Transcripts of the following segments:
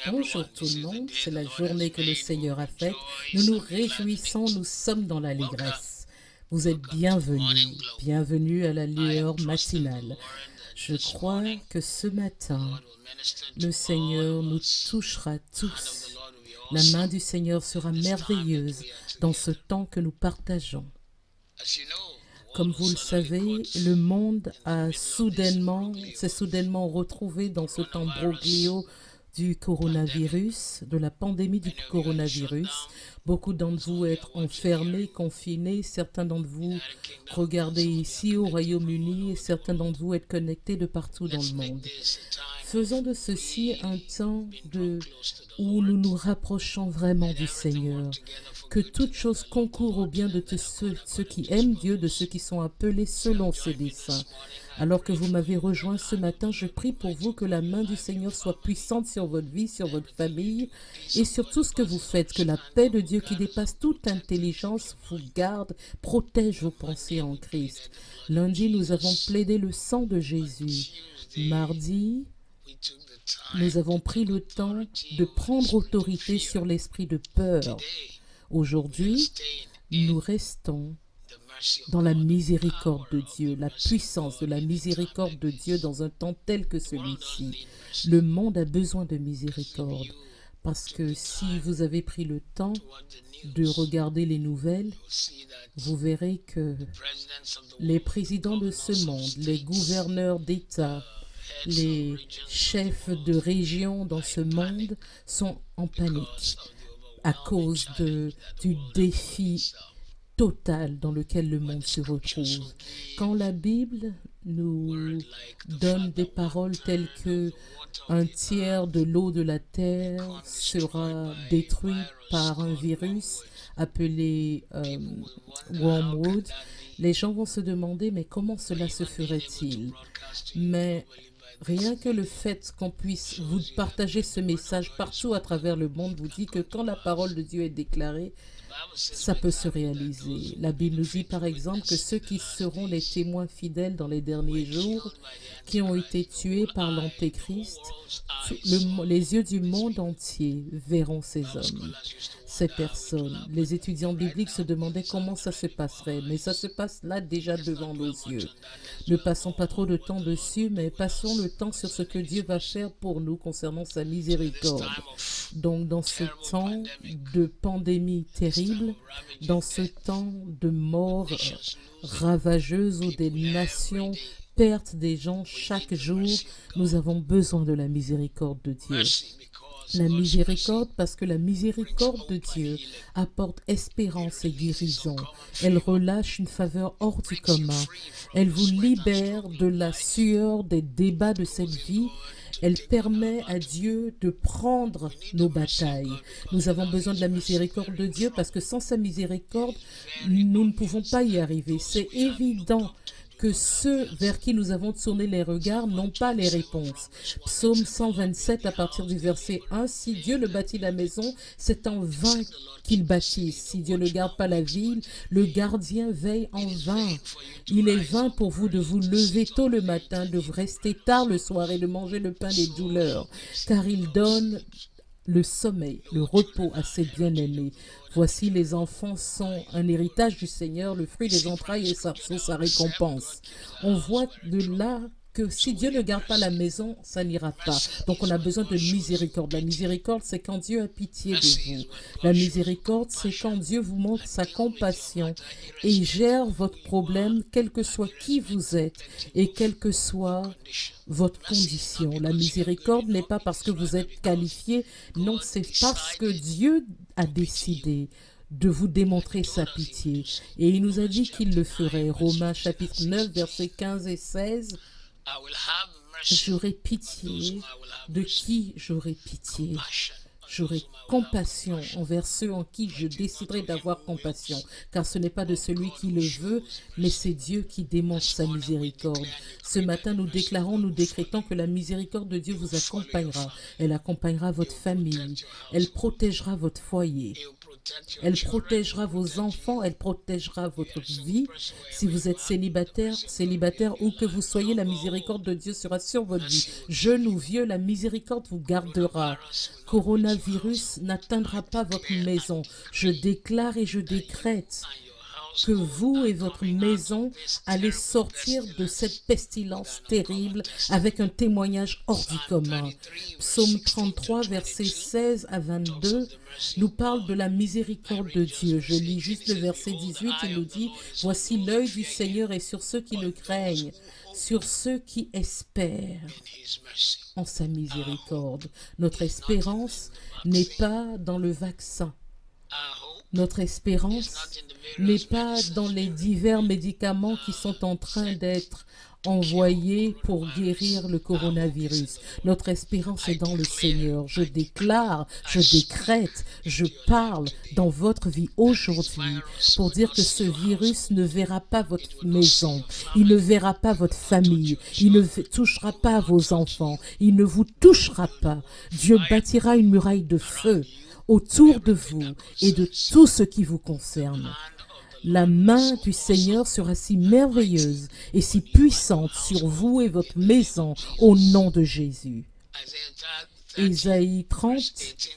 Bonjour tout le monde, c'est la journée que le Seigneur a faite. Nous nous réjouissons, nous sommes dans l'allégresse. Vous êtes bienvenus, bienvenue à la lueur matinale. Je crois que ce matin, le Seigneur nous touchera tous. La main du Seigneur sera merveilleuse dans ce temps que nous partageons. Comme vous le savez, le monde s'est soudainement retrouvé dans ce tambroglio du coronavirus, de la pandémie du coronavirus. Beaucoup d'entre vous êtes enfermés, confinés, certains d'entre vous regardez ici au Royaume-Uni et certains d'entre vous êtes connectés de partout dans le monde. Faisons de ceci un temps où nous nous rapprochons vraiment du Seigneur. Que toute chose concourt au bien de ceux qui aiment Dieu, de ceux qui sont appelés selon ses desseins. Alors que vous m'avez rejoint ce matin, je prie pour vous que la main du Seigneur soit puissante sur votre vie, sur votre famille et sur tout ce que vous faites. Que la paix de Dieu qui dépasse toute intelligence vous garde, protège vos pensées en Christ. Lundi, nous avons plaidé le sang de Jésus. Mardi, nous avons pris le temps de prendre autorité sur l'esprit de peur. Aujourd'hui, nous restons dans la miséricorde de Dieu, la puissance de la miséricorde de Dieu dans un temps tel que celui-ci. Le monde a besoin de miséricorde parce que si vous avez pris le temps de regarder les nouvelles, vous verrez que les présidents de ce monde, les gouverneurs d'État, les chefs de région dans ce monde sont en panique à cause du défi total dans lequel le monde se retrouve. Quand la Bible nous donne des paroles telles que un tiers de l'eau de la terre sera détruit par un virus appelé wormwood, les gens vont se demander mais comment cela se ferait-il? Mais rien que le fait qu'on puisse vous partager ce message partout à travers le monde vous dit que quand la parole de Dieu est déclarée, ça peut se réaliser. La Bible nous dit par exemple que ceux qui seront les témoins fidèles dans les derniers jours, qui ont été tués par l'Antéchrist, les yeux du monde entier verront ces hommes, ces personnes. Les étudiants bibliques se demandaient comment ça se passerait, mais ça se passe là déjà devant nos yeux. Ne passons pas trop de temps dessus, mais passons le temps sur ce que Dieu va faire pour nous concernant sa miséricorde. Donc dans ce temps de pandémie terrible, dans ce temps de mort ravageuse où des nations perdent des gens chaque jour, nous avons besoin de la miséricorde de Dieu. La miséricorde parce que la miséricorde de Dieu apporte espérance et guérison. Elle relâche une faveur hors du commun. Elle vous libère de la sueur des débats de cette vie. Elle permet à Dieu de prendre nos batailles. Nous avons besoin de la miséricorde de Dieu parce que sans sa miséricorde, nous ne pouvons pas y arriver. C'est évident que ceux vers qui nous avons tourné les regards n'ont pas les réponses. Psaume 127 à partir du verset 1, si Dieu ne bâtit la maison, c'est en vain qu'il bâtisse. Si Dieu ne garde pas la ville, le gardien veille en vain. Il est vain pour vous de vous lever tôt le matin, de vous rester tard le soir et de manger le pain des douleurs, car il donne le sommeil, le repos à ses bien-aimés. Voici les enfants sont un héritage du Seigneur, le fruit des entrailles et sa récompense. On voit de là que si Dieu ne garde pas la maison, ça n'ira pas. Donc on a besoin de miséricorde. La miséricorde, c'est quand Dieu a pitié de vous. La miséricorde, c'est quand Dieu vous montre sa compassion et gère votre problème, quel que soit qui vous êtes et quelle que soit votre condition. La miséricorde n'est pas parce que vous êtes qualifié, non, c'est parce que Dieu a décidé de vous démontrer sa pitié. Et il nous a dit qu'il le ferait. Romains chapitre 9, versets 15 et 16. J'aurai pitié de qui j'aurai pitié. J'aurai compassion envers ceux en qui je déciderai d'avoir compassion, car ce n'est pas de celui qui le veut, mais c'est Dieu qui démontre sa miséricorde. Ce matin, nous déclarons, nous décrétons que la miséricorde de Dieu vous accompagnera. Elle accompagnera votre famille, elle protégera votre foyer. Elle protégera vos enfants, elle protégera votre vie. Si vous êtes célibataire ou que vous soyez, la miséricorde de Dieu sera sur votre vie. Jeune ou vieux, la miséricorde vous gardera. Coronavirus n'atteindra pas votre maison. Je déclare et je décrète que vous et votre maison allez sortir de cette pestilence terrible avec un témoignage hors du commun. Psaume 33, versets 16 à 22, nous parle de la miséricorde de Dieu. Je lis juste le verset 18, il nous dit « Voici l'œil du Seigneur est sur ceux qui le craignent, sur ceux qui espèrent en sa miséricorde. » Notre espérance n'est pas dans le vaccin. Notre espérance n'est pas dans les divers médicaments qui sont en train d'être envoyés pour guérir le coronavirus. Notre espérance est dans le Seigneur. Je déclare, je décrète, je parle dans votre vie aujourd'hui pour dire que ce virus ne verra pas votre maison, il ne verra pas votre famille, il ne touchera pas vos enfants, il ne vous touchera pas. Dieu bâtira une muraille de feu autour de vous et de tout ce qui vous concerne. La main du Seigneur sera si merveilleuse et si puissante sur vous et votre maison au nom de Jésus. Ésaïe 30,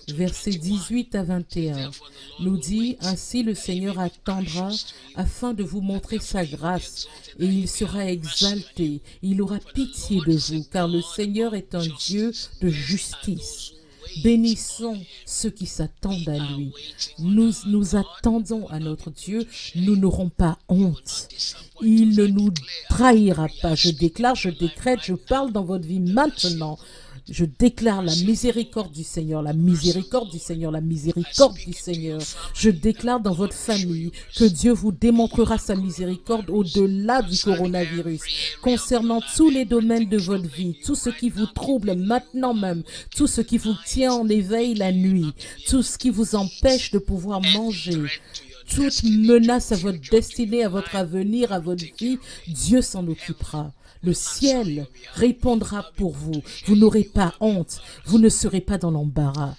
versets 18 à 21, nous dit « Ainsi le Seigneur attendra afin de vous montrer sa grâce, et il sera exalté, il aura pitié de vous, car le Seigneur est un Dieu de justice. » Bénissons ceux qui s'attendent à lui. Nous attendons à notre Dieu, nous n'aurons pas honte. Il ne nous trahira pas. Je déclare, je décrète, je parle dans votre vie maintenant. Je déclare la miséricorde du Seigneur, la miséricorde du Seigneur, la miséricorde du Seigneur. Je déclare dans votre famille que Dieu vous démontrera sa miséricorde au-delà du coronavirus. Concernant tous les domaines de votre vie, tout ce qui vous trouble maintenant même, tout ce qui vous tient en éveil la nuit, tout ce qui vous empêche de pouvoir manger, toute menace à votre destinée, à votre avenir, à votre vie, Dieu s'en occupera. Le ciel répondra pour vous. Vous n'aurez pas honte. Vous ne serez pas dans l'embarras.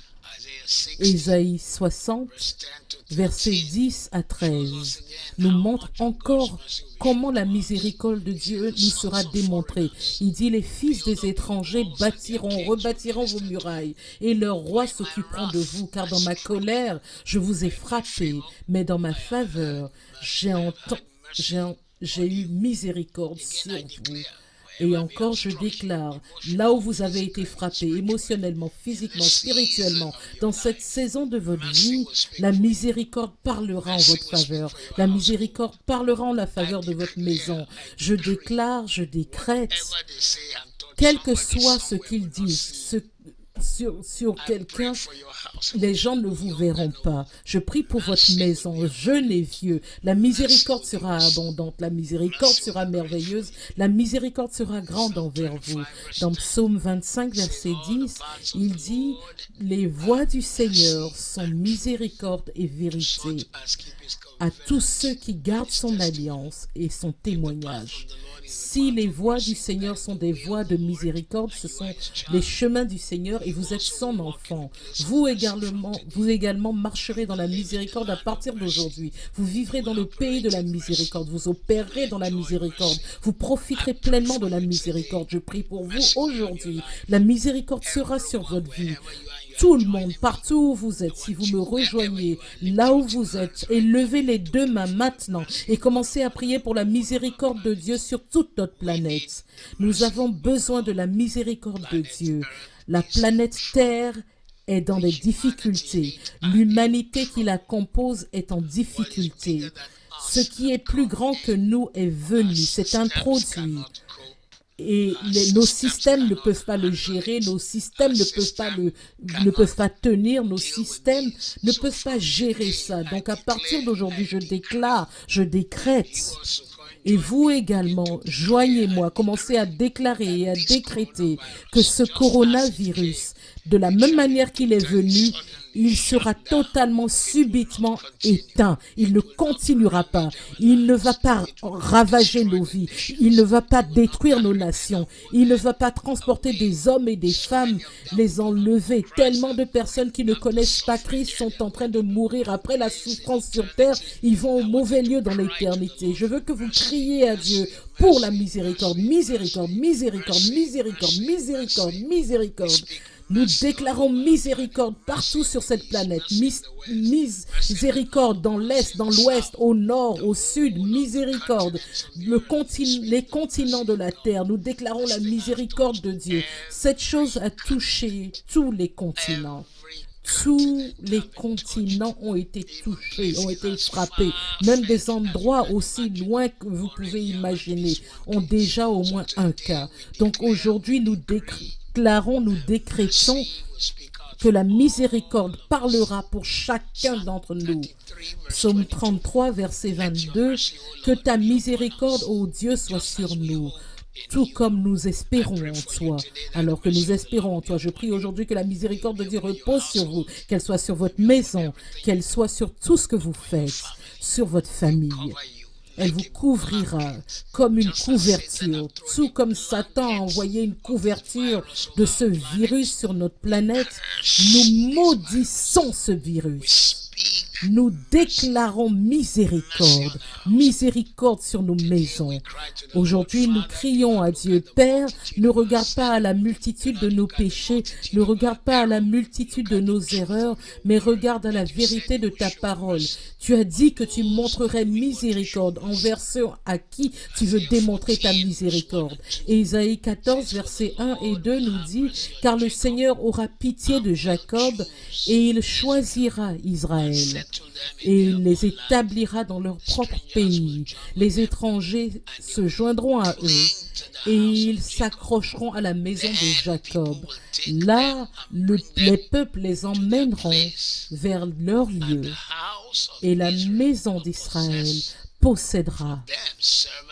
Ésaïe 60, versets 10 à 13, nous montre encore comment la miséricorde de Dieu nous sera démontrée. Il dit « Les fils des étrangers rebâtiront vos murailles, et leurs rois s'occuperont de vous, car dans ma colère, je vous ai frappé, mais dans ma faveur, j'ai eu miséricorde sur vous. » Et encore, je déclare, là où vous avez été frappé émotionnellement, physiquement, spirituellement, dans cette saison de votre vie, la miséricorde parlera en votre faveur. La miséricorde parlera en la faveur de votre maison. Je déclare, je décrète, quel que soit ce qu'ils disent, sur quelqu'un, les gens ne vous verront pas. Je prie pour votre maison, jeunes et vieux. La miséricorde sera abondante, la miséricorde sera merveilleuse, la miséricorde sera grande envers vous. Dans Psaume 25, verset 10, il dit « Les voies du Seigneur sont miséricorde et vérité à tous ceux qui gardent son alliance et son témoignage. » Si les voies du Seigneur sont des voies de miséricorde, ce sont les chemins du Seigneur et vous êtes son enfant. Vous également marcherez dans la miséricorde à partir d'aujourd'hui. Vous vivrez dans le pays de la miséricorde. Vous opérerez dans la miséricorde. Vous profiterez pleinement de la miséricorde. Je prie pour vous aujourd'hui. La miséricorde sera sur votre vie. Tout le monde, partout où vous êtes, si vous me rejoignez, là où vous êtes, et levez les deux mains maintenant et commencez à prier pour la miséricorde de Dieu sur toute notre planète. Nous avons besoin de la miséricorde de Dieu. La planète Terre est dans des difficultés. L'humanité qui la compose est en difficulté. Ce qui est plus grand que nous est venu, s'est introduit. Et nos systèmes ne peuvent pas le gérer, nos systèmes ne peuvent pas tenir, nos systèmes ne peuvent pas gérer ça. Donc à partir d'aujourd'hui, je déclare, je décrète. Et vous également, joignez-moi, commencez à déclarer et à décréter que ce coronavirus de la même manière qu'il est venu, il sera totalement, subitement éteint. Il ne continuera pas. Il ne va pas ravager nos vies. Il ne va pas détruire nos nations. Il ne va pas transporter des hommes et des femmes, les enlever. Tellement de personnes qui ne connaissent pas Christ sont en train de mourir après la souffrance sur terre. Ils vont au mauvais lieu dans l'éternité. Je veux que vous criez à Dieu pour la miséricorde, miséricorde, miséricorde, miséricorde, miséricorde, miséricorde. Nous déclarons miséricorde partout sur cette planète. Miséricorde dans l'Est, dans l'Ouest, au Nord, au Sud. Miséricorde. Les continents de la terre. Nous déclarons la miséricorde de Dieu. Cette chose a touché tous les continents. Tous les continents ont été touchés, ont été frappés. Même des endroits aussi loin que vous pouvez imaginer ont déjà au moins un cas. Donc aujourd'hui, nous déclarons, nous décrétons que la miséricorde parlera pour chacun d'entre nous. Psaume 33, verset 22, que ta miséricorde, ô Dieu, soit sur nous. Tout comme nous espérons en toi. Alors que nous espérons en toi, je prie aujourd'hui que la miséricorde de Dieu repose sur vous, qu'elle soit sur votre maison, qu'elle soit sur tout ce que vous faites, sur votre famille. Elle vous couvrira comme une couverture, tout comme Satan a envoyé une couverture de ce virus sur notre planète. Nous maudissons ce virus. Nous déclarons miséricorde, miséricorde sur nos maisons. Aujourd'hui, nous crions à Dieu. Père, ne regarde pas à la multitude de nos péchés, ne regarde pas à la multitude de nos erreurs, mais regarde à la vérité de ta parole. Tu as dit que tu montrerais miséricorde envers ceux à qui tu veux démontrer ta miséricorde. Et Isaïe 14, versets 1 et 2 nous dit, « Car le Seigneur aura pitié de Jacob et il choisira Israël. Et il les établira dans leur propre pays. Les étrangers se joindront à eux et ils s'accrocheront à la maison de Jacob. Là, les peuples les emmèneront vers leur lieu et la maison d'Israël possédera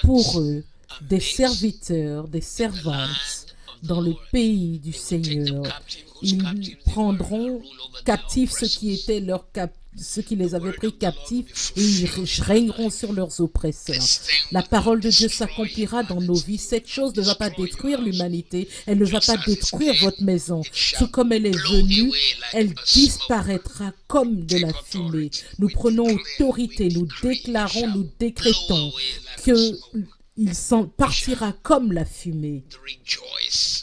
pour eux des serviteurs, des servantes dans le pays du Seigneur. Ils prendront captifs ceux qui les avaient pris captifs et ils régneront sur leurs oppresseurs. La parole de Dieu s'accomplira dans nos vies. Cette chose ne va pas détruire l'humanité, elle ne va pas détruire votre maison. Tout comme elle est venue, elle disparaîtra comme de la fumée. Nous prenons autorité, nous déclarons, nous décrétons que il s'en partira comme la fumée.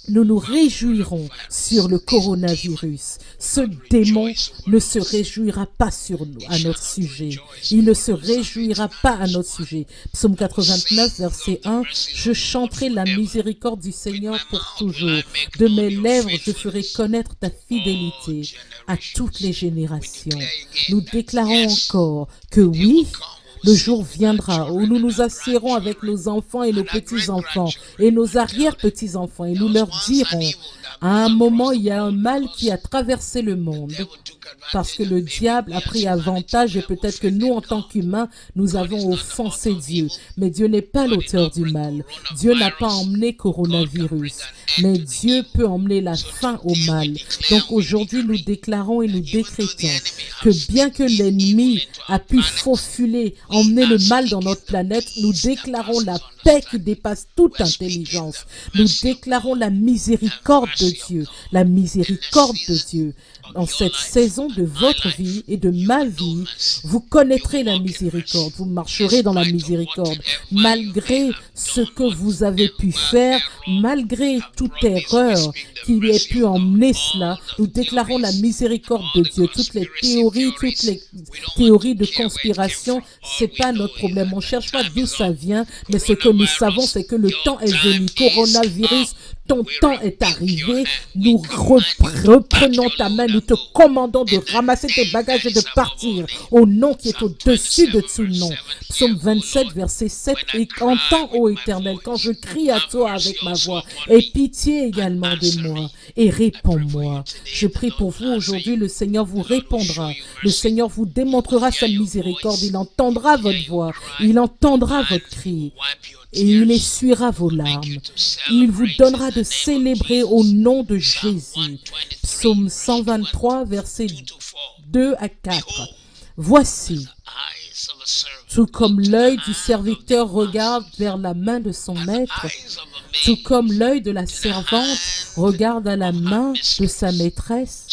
Nous nous réjouirons sur le coronavirus. Ce démon ne se réjouira pas sur nous, à notre sujet. Il ne se réjouira pas à notre sujet. Psaume 89, verset 1. Je chanterai la miséricorde du Seigneur pour toujours. De mes lèvres, je ferai connaître ta fidélité à toutes les générations. Nous déclarons encore que oui, le jour viendra où nous nous assiérons avec nos enfants et nos petits-enfants et nos arrière-petits-enfants et nous leur dirons, à un moment, il y a un mal qui a traversé le monde parce que le diable a pris avantage et peut-être que nous, en tant qu'humains, nous avons offensé Dieu. Mais Dieu n'est pas l'auteur du mal. Dieu n'a pas emmené coronavirus. Mais Dieu peut emmener la fin au mal. Donc aujourd'hui, nous déclarons et nous décrétons que bien que l'ennemi a pu faufiler, emmener le mal dans notre planète, nous déclarons la paix qui dépasse toute intelligence. Nous déclarons la miséricorde de Dieu, la miséricorde de Dieu. En cette saison de votre vie et de ma vie, vous connaîtrez la miséricorde, vous marcherez dans la miséricorde, malgré ce que vous avez pu faire, malgré toute erreur qui ait pu emmener cela, nous déclarons la miséricorde de Dieu. Toutes les théories de conspiration, c'est pas notre problème. On cherche pas d'où ça vient, mais ce que nous savons, c'est que le temps est venu. Coronavirus, ton temps est arrivé. Nous reprenons ta main, nous te commandons de ramasser tes bagages et de partir au nom qui est au-dessus de tout nom. Psaume 27, verset 7. Et entends, ô Éternel, quand je crie à toi avec ma voix, aie pitié également de moi et réponds-moi. Je prie pour vous aujourd'hui, le Seigneur vous répondra. Le Seigneur vous démontrera sa miséricorde. Il entendra votre voix, il entendra votre cri. Et il essuiera vos larmes. Il vous donnera de de célébrer au nom de Jésus. Psaume 123, versets 2 à 4. Voici, tout comme l'œil du serviteur regarde vers la main de son maître, tout comme l'œil de la servante regarde à la main de sa maîtresse,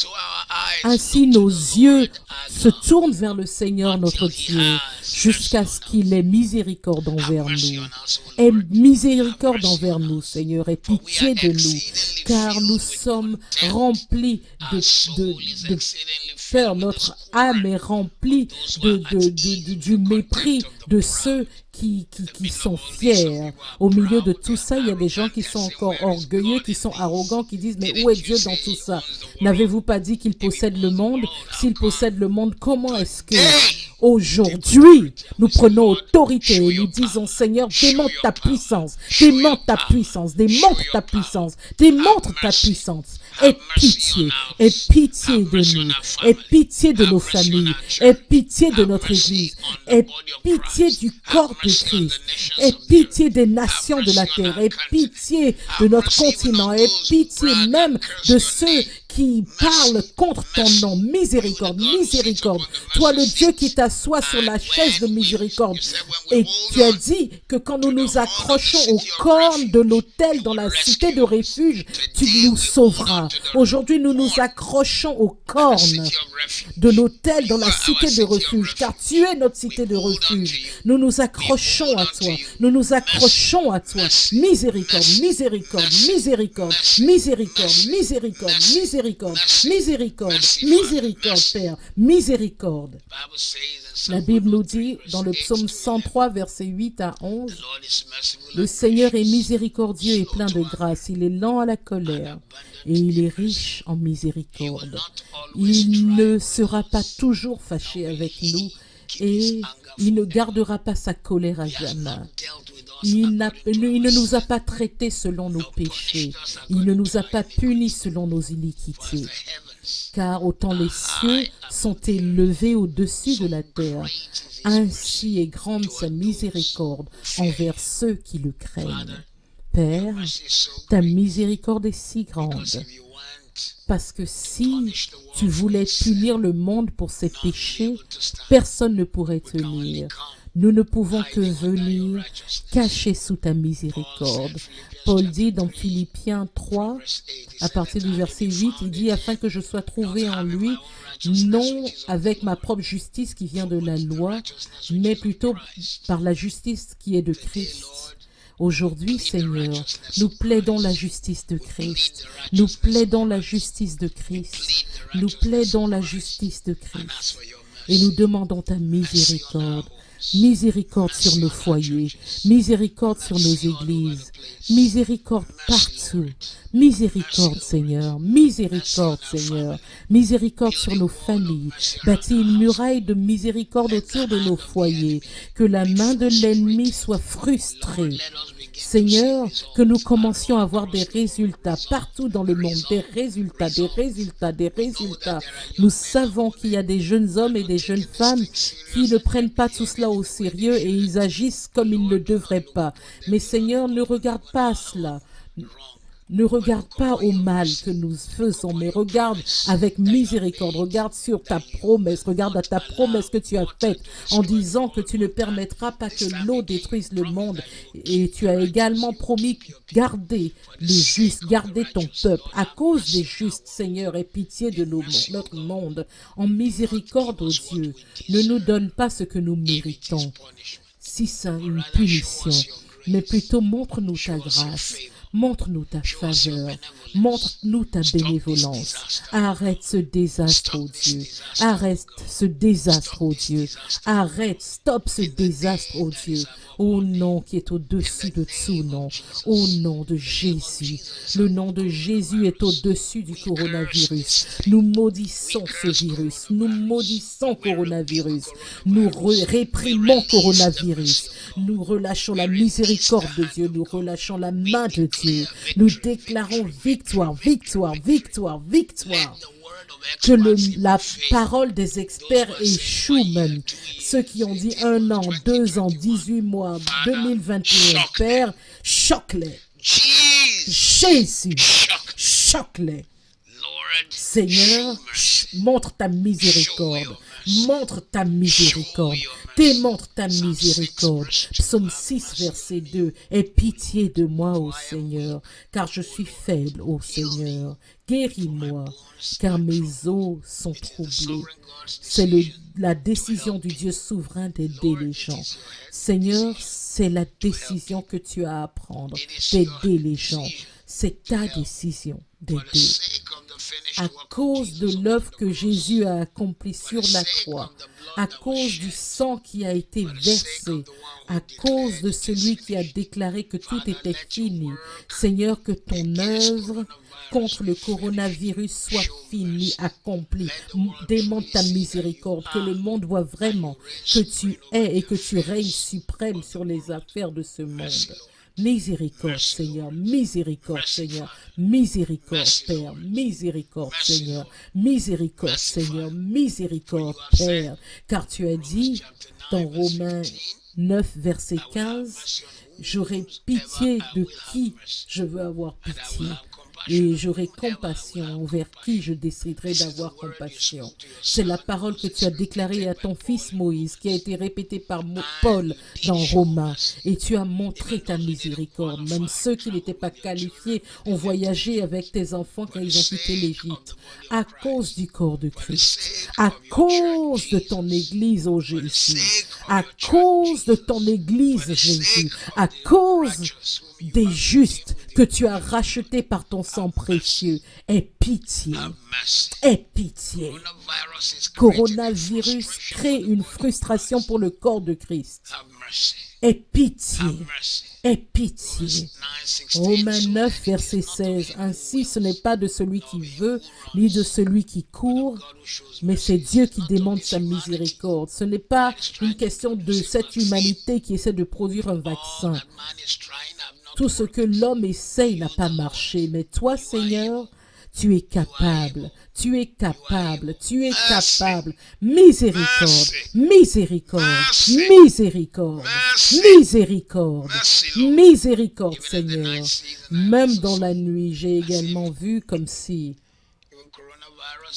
ainsi nos yeux se tournent vers le Seigneur notre Dieu, jusqu'à ce qu'il ait miséricorde envers nous. Aie miséricorde envers nous, Seigneur, et pitié de nous, car nous sommes remplis de peur. Notre âme est remplie du mépris de ceux qui sont fiers. Au milieu de tout ça, il y a des gens qui sont encore orgueilleux, qui sont arrogants, qui disent « Mais où est Dieu dans tout ça? N'avez-vous pas dit qu'il possède le monde? S'il possède le monde, comment est-ce que aujourd'hui, nous prenons autorité et nous disons « Seigneur, démontre ta puissance, démontre ta puissance, démontre ta puissance, démontre ta puissance. Aie pitié de nous, aie pitié de nos familles, aie pitié de notre Église, aie pitié du corps de Christ, aie pitié des nations de la terre, aie pitié de notre continent, aie pitié même de ceux qui parlent contre ton nom. Miséricorde, miséricorde. Toi, le Dieu qui t'assoit sur la chaise de miséricorde. Et tu as dit que quand nous nous accrochons aux cornes de l'autel dans la cité de refuge, tu nous sauveras. Aujourd'hui, nous nous accrochons aux cornes de l'autel dans la cité de refuge, car tu es notre cité de refuge. Nous nous accrochons à toi. Nous nous accrochons à toi. Miséricorde, miséricorde, miséricorde, miséricorde, miséricorde, miséricorde, miséricorde, miséricorde, Père, miséricorde. La Bible nous dit dans le psaume 103, versets 8 à 11, « Le Seigneur est miséricordieux et plein de grâce, il est lent à la colère et il est riche en miséricorde. Il ne sera pas toujours fâché avec nous et il ne gardera pas sa colère à jamais. Il ne nous a pas traités selon nos péchés, il ne nous a pas punis selon nos iniquités. Car autant les cieux sont élevés au-dessus de la terre, ainsi est grande sa miséricorde envers ceux qui le craignent. Père, ta miséricorde est si grande, parce que si tu voulais punir le monde pour ses péchés, personne ne pourrait tenir. Nous ne pouvons que venir cacher sous ta miséricorde. Paul dit dans Philippiens 3, à partir du verset 8, il dit « Afin que je sois trouvé en lui, non avec ma propre justice qui vient de la loi, mais plutôt par la justice qui est de Christ. » Aujourd'hui, Seigneur, nous plaidons la justice de Christ. Nous plaidons la justice de Christ. Nous plaidons la justice de Christ. Et nous demandons ta miséricorde. Miséricorde sur nos foyers, miséricorde sur nos églises, miséricorde partout, miséricorde Seigneur, miséricorde Seigneur, miséricorde sur nos familles, bâtis une muraille de miséricorde autour de nos foyers, que la main de l'ennemi soit frustrée. Seigneur, que nous commencions à voir des résultats partout dans le monde, des résultats, des résultats, des résultats. Nous savons qu'il y a des jeunes hommes et des jeunes femmes qui ne prennent pas tout cela au sérieux et ils agissent comme ils ne devraient pas. Mais Seigneur, ne regarde pas à cela. Ne regarde pas au mal que nous faisons, mais regarde avec miséricorde, regarde sur ta promesse, regarde à ta promesse que tu as faite en disant que tu ne permettras pas que l'eau détruise le monde. Et tu as également promis garder les justes, garder ton peuple. À cause des justes, Seigneur, aie pitié de notre monde. En miséricorde, ô Dieu, ne nous donne pas ce que nous méritons, si c'est une punition, mais plutôt montre-nous ta grâce. Montre-nous ta faveur, montre-nous ta bénévolence. Arrête ce désastre, oh Dieu. Arrête ce désastre, oh Dieu. Arrête, stop ce désastre, oh Dieu. Au nom qui est au-dessus de tout nom. Au nom de Jésus. Le nom de Jésus est au-dessus du coronavirus. Nous maudissons ce virus. Nous maudissons coronavirus. Nous réprimons coronavirus. Nous relâchons la miséricorde de Dieu. Nous relâchons la main de Dieu. Nous déclarons victoire, victoire, victoire, victoire. Que la parole des experts échoue même. Ceux qui ont dit 1 an, 2 ans, 18 mois, 2021, Père, choque-les. Jésus, choque-les. Seigneur, montre ta miséricorde. Montre ta miséricorde. Démontre ta miséricorde. Psaume 6, verset 2. Aie pitié de moi, ô Seigneur, car je suis faible, ô Seigneur. Guéris-moi, car mes os sont troublés. C'est la décision du Dieu souverain d'aider les gens. Seigneur, c'est la décision que tu as à prendre, d'aider les gens. C'est ta décision d'aider. À cause de l'œuvre que Jésus a accomplie sur la croix, à cause du sang qui a été versé, à cause de celui qui a déclaré que tout était fini, Seigneur, que ton œuvre contre le coronavirus soit finie, accomplie. Démontre ta miséricorde, que le monde voit vraiment que tu es et que tu règnes suprême sur les affaires de ce monde. Miséricorde, Seigneur, miséricorde, Seigneur, miséricorde, Père, miséricorde, Seigneur, miséricorde, Seigneur, miséricorde, Père, car tu as dit dans Romains 9, verset 15, j'aurai pitié de qui je veux avoir pitié. Et j'aurai compassion envers qui je déciderai d'avoir compassion. C'est la parole que tu as déclarée à ton fils Moïse, qui a été répétée par Paul dans Romains. Et tu as montré ta miséricorde. Même ceux qui n'étaient pas qualifiés ont voyagé avec tes enfants quand ils ont quitté l'Égypte. À cause du corps de Christ, à cause de ton Église, ô Jésus, à cause de ton Église, Jésus, à cause des justes que tu as rachetés par ton sang précieux. Aie pitié. Aie pitié. Coronavirus crée une frustration pour le corps de Christ. Aie pitié. Aie pitié. Romains 9, verset 16. Ainsi, ce n'est pas de celui qui veut, ni de celui qui court, mais c'est Dieu qui demande sa miséricorde. Ce n'est pas une question de cette humanité qui essaie de produire un vaccin. Tout ce que l'homme essaye n'a pas marché, mais toi, Seigneur, tu es capable, tu es capable, tu es capable. Miséricorde, miséricorde, miséricorde, miséricorde, miséricorde, Seigneur. Même dans la nuit, j'ai également vu comme si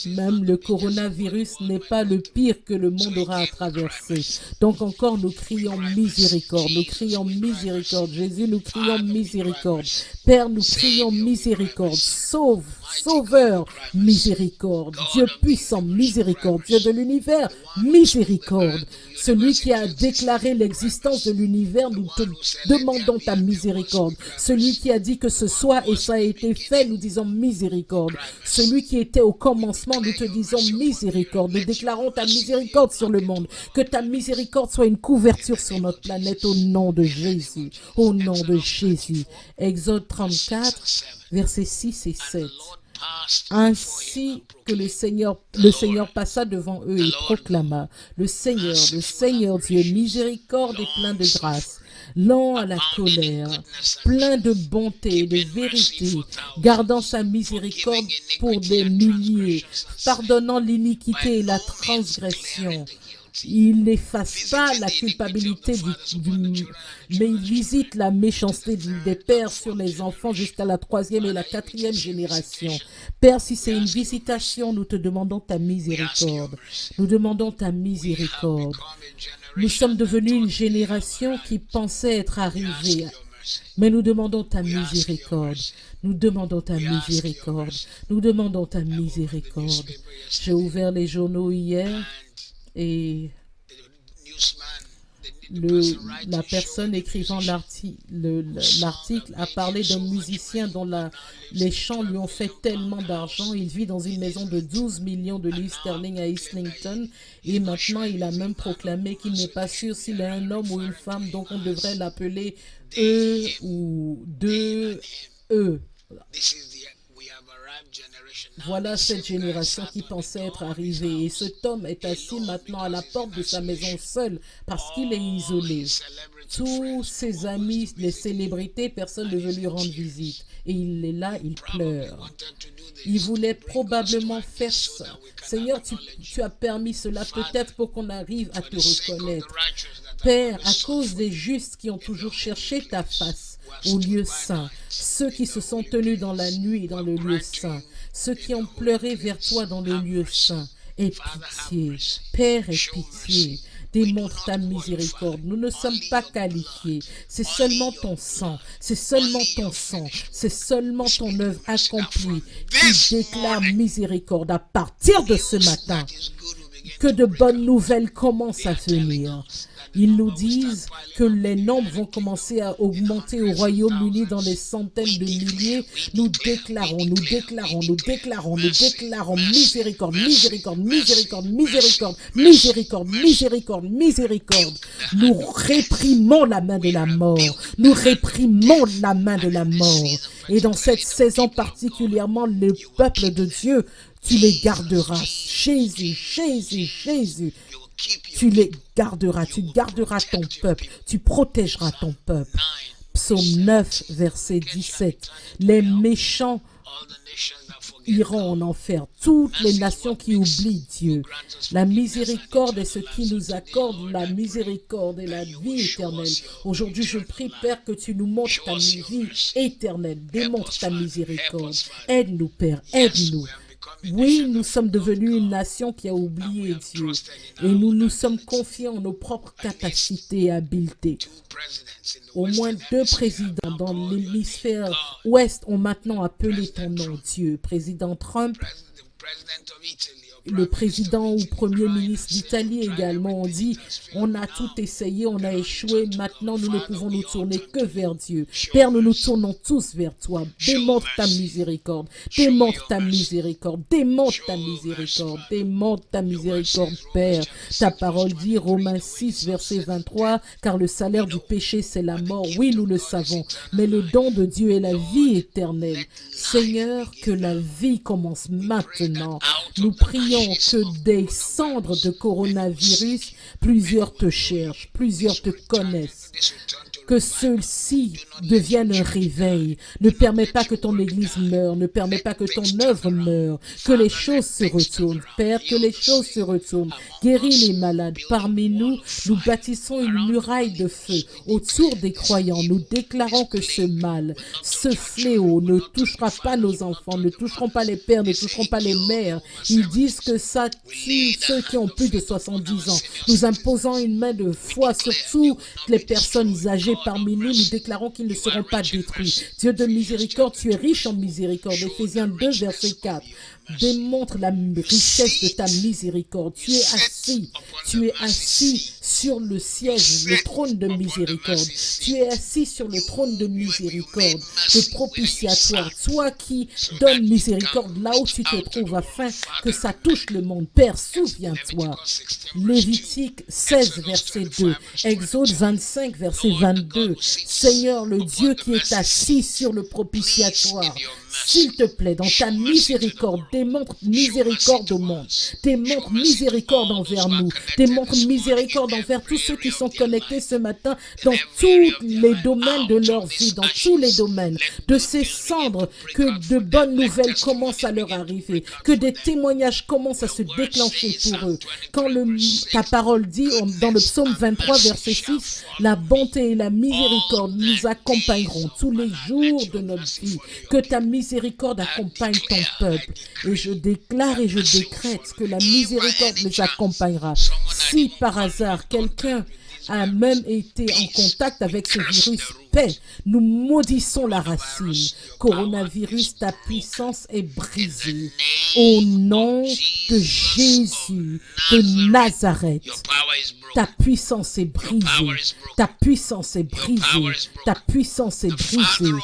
même le coronavirus n'est pas le pire que le monde aura à traverser. Donc encore, nous crions miséricorde, nous crions miséricorde. Jésus, nous crions miséricorde. Père, nous crions miséricorde. Sauve, Sauveur, miséricorde. Dieu puissant, miséricorde. Dieu de l'univers, miséricorde. Celui qui a déclaré l'existence de l'univers, nous te demandons ta miséricorde. Celui qui a dit que ce soit et ça a été fait, nous disons miséricorde. Celui qui était au commencement, nous te disons miséricorde. Nous déclarons ta miséricorde sur le monde. Que ta miséricorde soit une couverture sur notre planète au nom de Jésus. Au nom de Jésus. Exode 34, versets 6 et 7. Ainsi que le Seigneur passa devant eux et proclama: le Seigneur Dieu, miséricorde et plein de grâce, lent à la colère, plein de bonté et de vérité, gardant sa miséricorde pour des milliers, pardonnant l'iniquité et la transgression. Il n'efface pas la culpabilité mais il visite la méchanceté des pères sur les enfants jusqu'à la 3e et la 4e génération. Père, si c'est une visitation, nous te demandons ta miséricorde. Nous demandons ta miséricorde. Nous sommes devenus une génération qui pensait être arrivée, mais nous demandons ta miséricorde. Nous demandons ta miséricorde. Nous demandons ta miséricorde. J'ai ouvert les journaux hier et la personne écrivant l'article a parlé d'un musicien dont les chants lui ont fait tellement d'argent. Il vit dans une maison de 12 millions de livres sterling à Islington et maintenant il a même proclamé qu'il n'est pas sûr s'il est un homme ou une femme, donc on devrait l'appeler E ou 2E. Voilà cette génération qui pensait être arrivée. Et cet homme est assis maintenant à la porte de sa maison seul parce qu'il est isolé. Tous ses amis, les célébrités, personne ne veut lui rendre visite. Et il est là, il pleure. Il voulait probablement faire ça. Seigneur, tu as permis cela peut-être pour qu'on arrive à te reconnaître. Père, à cause des justes qui ont toujours cherché ta face, au lieu saint, ceux qui se sont tenus dans la nuit dans le lieu saint, ceux qui ont pleuré vers toi dans le lieu saint. Aie pitié, Père, aie pitié. Démontre ta miséricorde. Nous ne sommes pas qualifiés. C'est seulement ton sang. C'est seulement ton sang. C'est seulement ton œuvre accomplie qui déclare miséricorde. À partir de ce matin, que de bonnes nouvelles commencent à venir. Ils nous disent que les nombres vont commencer à augmenter au Royaume-Uni dans les centaines de milliers. Nous déclarons miséricorde, miséricorde, miséricorde, miséricorde, miséricorde, miséricorde, miséricorde. Nous réprimons la main de la mort. Nous réprimons la main de la mort. Et dans cette saison particulièrement, le peuple de Dieu, tu les garderas. Jésus, Jésus, Jésus. Tu les garderas, tu garderas ton peuple, tu protégeras ton peuple. Psaume 9, verset 17. Les méchants iront en enfer. Toutes les nations qui oublient Dieu. La miséricorde est ce qui nous accorde la miséricorde et la vie éternelle. Aujourd'hui, je prie, Père, que tu nous montres ta vie éternelle. Démontre ta miséricorde. Aide-nous, Père, aide-nous. Oui, nous sommes devenus une nation qui a oublié Dieu et nous nous sommes confiés en nos propres capacités et habiletés. Au moins 2 présidents dans l'hémisphère ouest ont maintenant appelé ton nom, Dieu. Président Trump, le président ou premier ministre d'Italie également ont dit « On a tout essayé, on a échoué, maintenant nous ne pouvons nous tourner que vers Dieu. » Père, nous nous tournons tous vers toi. Démontre ta miséricorde, démontre ta miséricorde, démontre ta miséricorde, démontre ta miséricorde, Père. Ta parole dit, Romains 6, verset 23, « Car le salaire du péché, c'est la mort. » Oui, nous le savons, mais le don de Dieu est la vie éternelle. Seigneur, que la vie commence maintenant. Nous prions que des cendres de coronavirus, plusieurs te cherchent, plusieurs te connaissent. Que ceux-ci deviennent un réveil. Ne permets pas que ton Église meure, ne permets pas que ton œuvre meure. Que les choses se retournent, Père, que les choses se retournent. Guéris les malades. Parmi nous, nous bâtissons une muraille de feu autour des croyants. Nous déclarons que ce mal, ce fléau ne touchera pas nos enfants, ne toucheront pas les pères, ne toucheront pas les mères. Ils disent que ça tue ceux qui ont plus de 70 ans. Nous imposons une main de foi sur toutes les personnes âgées parmi nous. Nous déclarons qu'ils ne seront pas détruits. Dieu de miséricorde, tu es riche en miséricorde. Éphésiens 2, verset 4. Démontre la richesse de ta miséricorde. Tu es assis sur le siège, le trône de miséricorde. Tu es assis sur le trône de miséricorde, de propitiatoire. Toi qui donnes miséricorde là où tu te trouves afin que ça touche le monde. Père, souviens-toi. Lévitique 16, verset 2. Exode 25, verset 22. Seigneur, le Dieu qui est assis sur le propitiatoire, s'il te plaît, dans ta miséricorde, démontre miséricorde au monde. Démontre miséricorde envers nous. Démontre miséricorde envers tous ceux qui sont connectés ce matin dans tous les domaines de leur vie, dans tous les domaines. De ces cendres, que de bonnes nouvelles commencent à leur arriver, que des témoignages commencent à se déclencher pour eux. Quand ta parole dit dans le psaume 23, verset 6, la bonté et la miséricorde nous accompagneront tous les jours de notre vie. Que ta miséricorde accompagne ton peuple. Et je déclare et je décrète que la miséricorde les accompagnera. Si par hasard quelqu'un a même été en contact avec ce virus, paix, nous maudissons la racine. Coronavirus, ta puissance est brisée. Au nom de Jésus de Nazareth, ta puissance est brisée. Ta puissance est brisée. Ta puissance est brisée.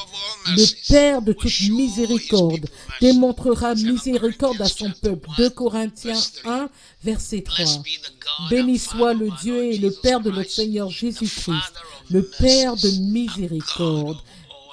Le Père de toute miséricorde démontrera miséricorde à son peuple. 2 Corinthiens 1, verset 3. Béni soit le Dieu et le Père de notre Seigneur Jésus-Christ, le Père de miséricorde,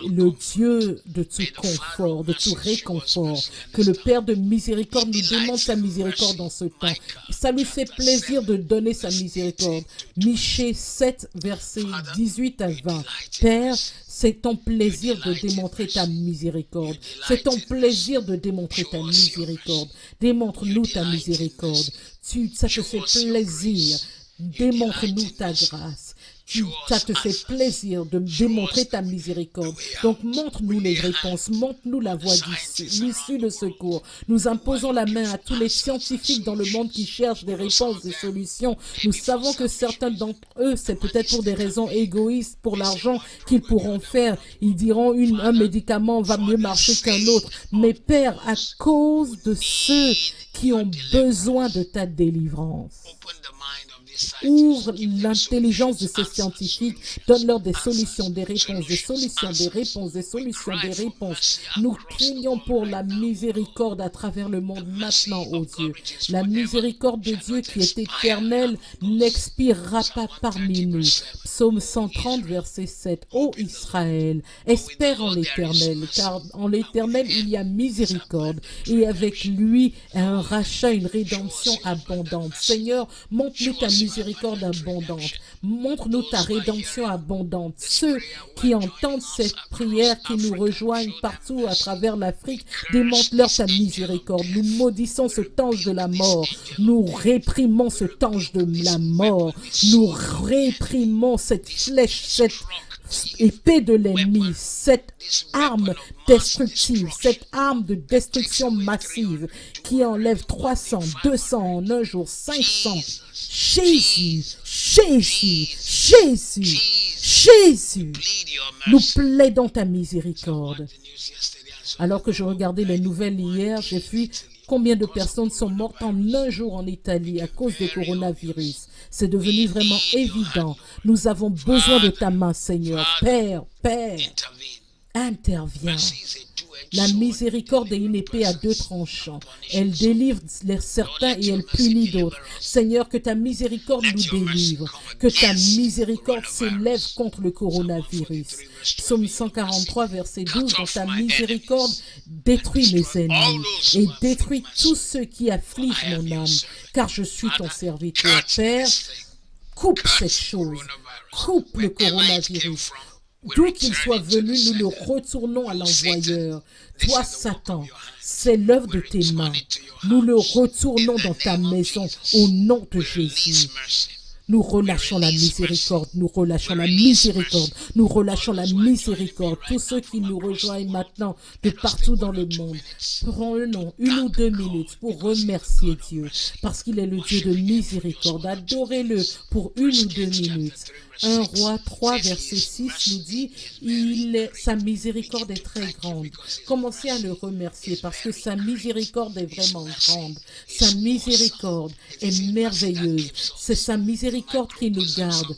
le Dieu de tout confort, de tout réconfort, que le Père de miséricorde nous demande sa miséricorde dans ce temps. Ça lui fait plaisir de donner sa miséricorde. Michée 7, versets 18 à 20. Père, c'est ton plaisir de démontrer ta miséricorde. C'est ton plaisir de démontrer ta miséricorde. Démontre-nous ta miséricorde. Ça te fait plaisir. Démontre-nous ta grâce. ça te fait plaisir de démontrer ta miséricorde. Donc montre-nous les réponses, montre-nous la voie l'issue de secours. Nous imposons la main à tous les scientifiques dans le monde qui cherchent des réponses, des solutions. Nous savons que certains d'entre eux, c'est peut-être pour des raisons égoïstes, pour l'argent qu'ils pourront faire. Ils diront un médicament va mieux marcher qu'un autre. Mais Père, à cause de ceux qui ont besoin de ta délivrance, ouvre l'intelligence de ces scientifiques, donne-leur des solutions, des réponses, des solutions, des réponses, des solutions, des réponses. Nous crions pour la miséricorde à travers le monde maintenant, ô Dieu. La miséricorde de Dieu qui est éternelle n'expirera pas parmi nous. Psaume 130, verset 7. Ô Israël, espère en l'Éternel, car en l'Éternel il y a miséricorde et avec lui un rachat, une rédemption abondante. Seigneur, montre-nous ta miséricorde abondante. Montre-nous ta rédemption abondante. Ceux qui entendent cette prière, qui nous rejoignent partout à travers l'Afrique, démontre-leur ta miséricorde. Nous maudissons ce ange de la mort. Nous réprimons ce ange de la mort. Nous réprimons cette flèche, cette épée de l'ennemi, cette arme destructive, cette arme de destruction massive qui enlève 300, 200 en un jour, 500. Jésus, Jésus, Jésus, Jésus, nous plaidons ta miséricorde. Alors que je regardais les nouvelles hier, j'ai vu combien de personnes sont mortes en un jour en Italie à cause du coronavirus. C'est devenu vraiment évident. Nous avons besoin de ta main, Seigneur. Père, Père, interviens. La miséricorde est une épée à deux tranchants. Elle délivre certains et elle punit d'autres. Seigneur, que ta miséricorde nous délivre. Que ta miséricorde s'élève contre le coronavirus. Psaume 143, verset 12. Dans ta miséricorde, détruis mes ennemis et détruis tous ceux qui affligent mon âme. Car je suis ton serviteur. Père, coupe cette chose. Coupe le coronavirus. D'où qu'il soit venu, nous le retournons à l'envoyeur. Toi, Satan, c'est l'œuvre de tes mains. Nous le retournons dans ta maison au nom de Jésus. Nous relâchons la miséricorde, nous relâchons la miséricorde, nous relâchons la miséricorde. Tous ceux qui nous rejoignent maintenant de partout dans le monde, prenons 1 ou 2 minutes pour remercier Dieu, parce qu'il est le Dieu de miséricorde. Adorez-le pour 1 ou 2 minutes. 1 Roi 3, verset 6 nous dit, sa miséricorde est très grande. Commencez à le remercier parce que sa miséricorde est vraiment grande. Sa miséricorde est merveilleuse. C'est sa miséricorde qui nous garde.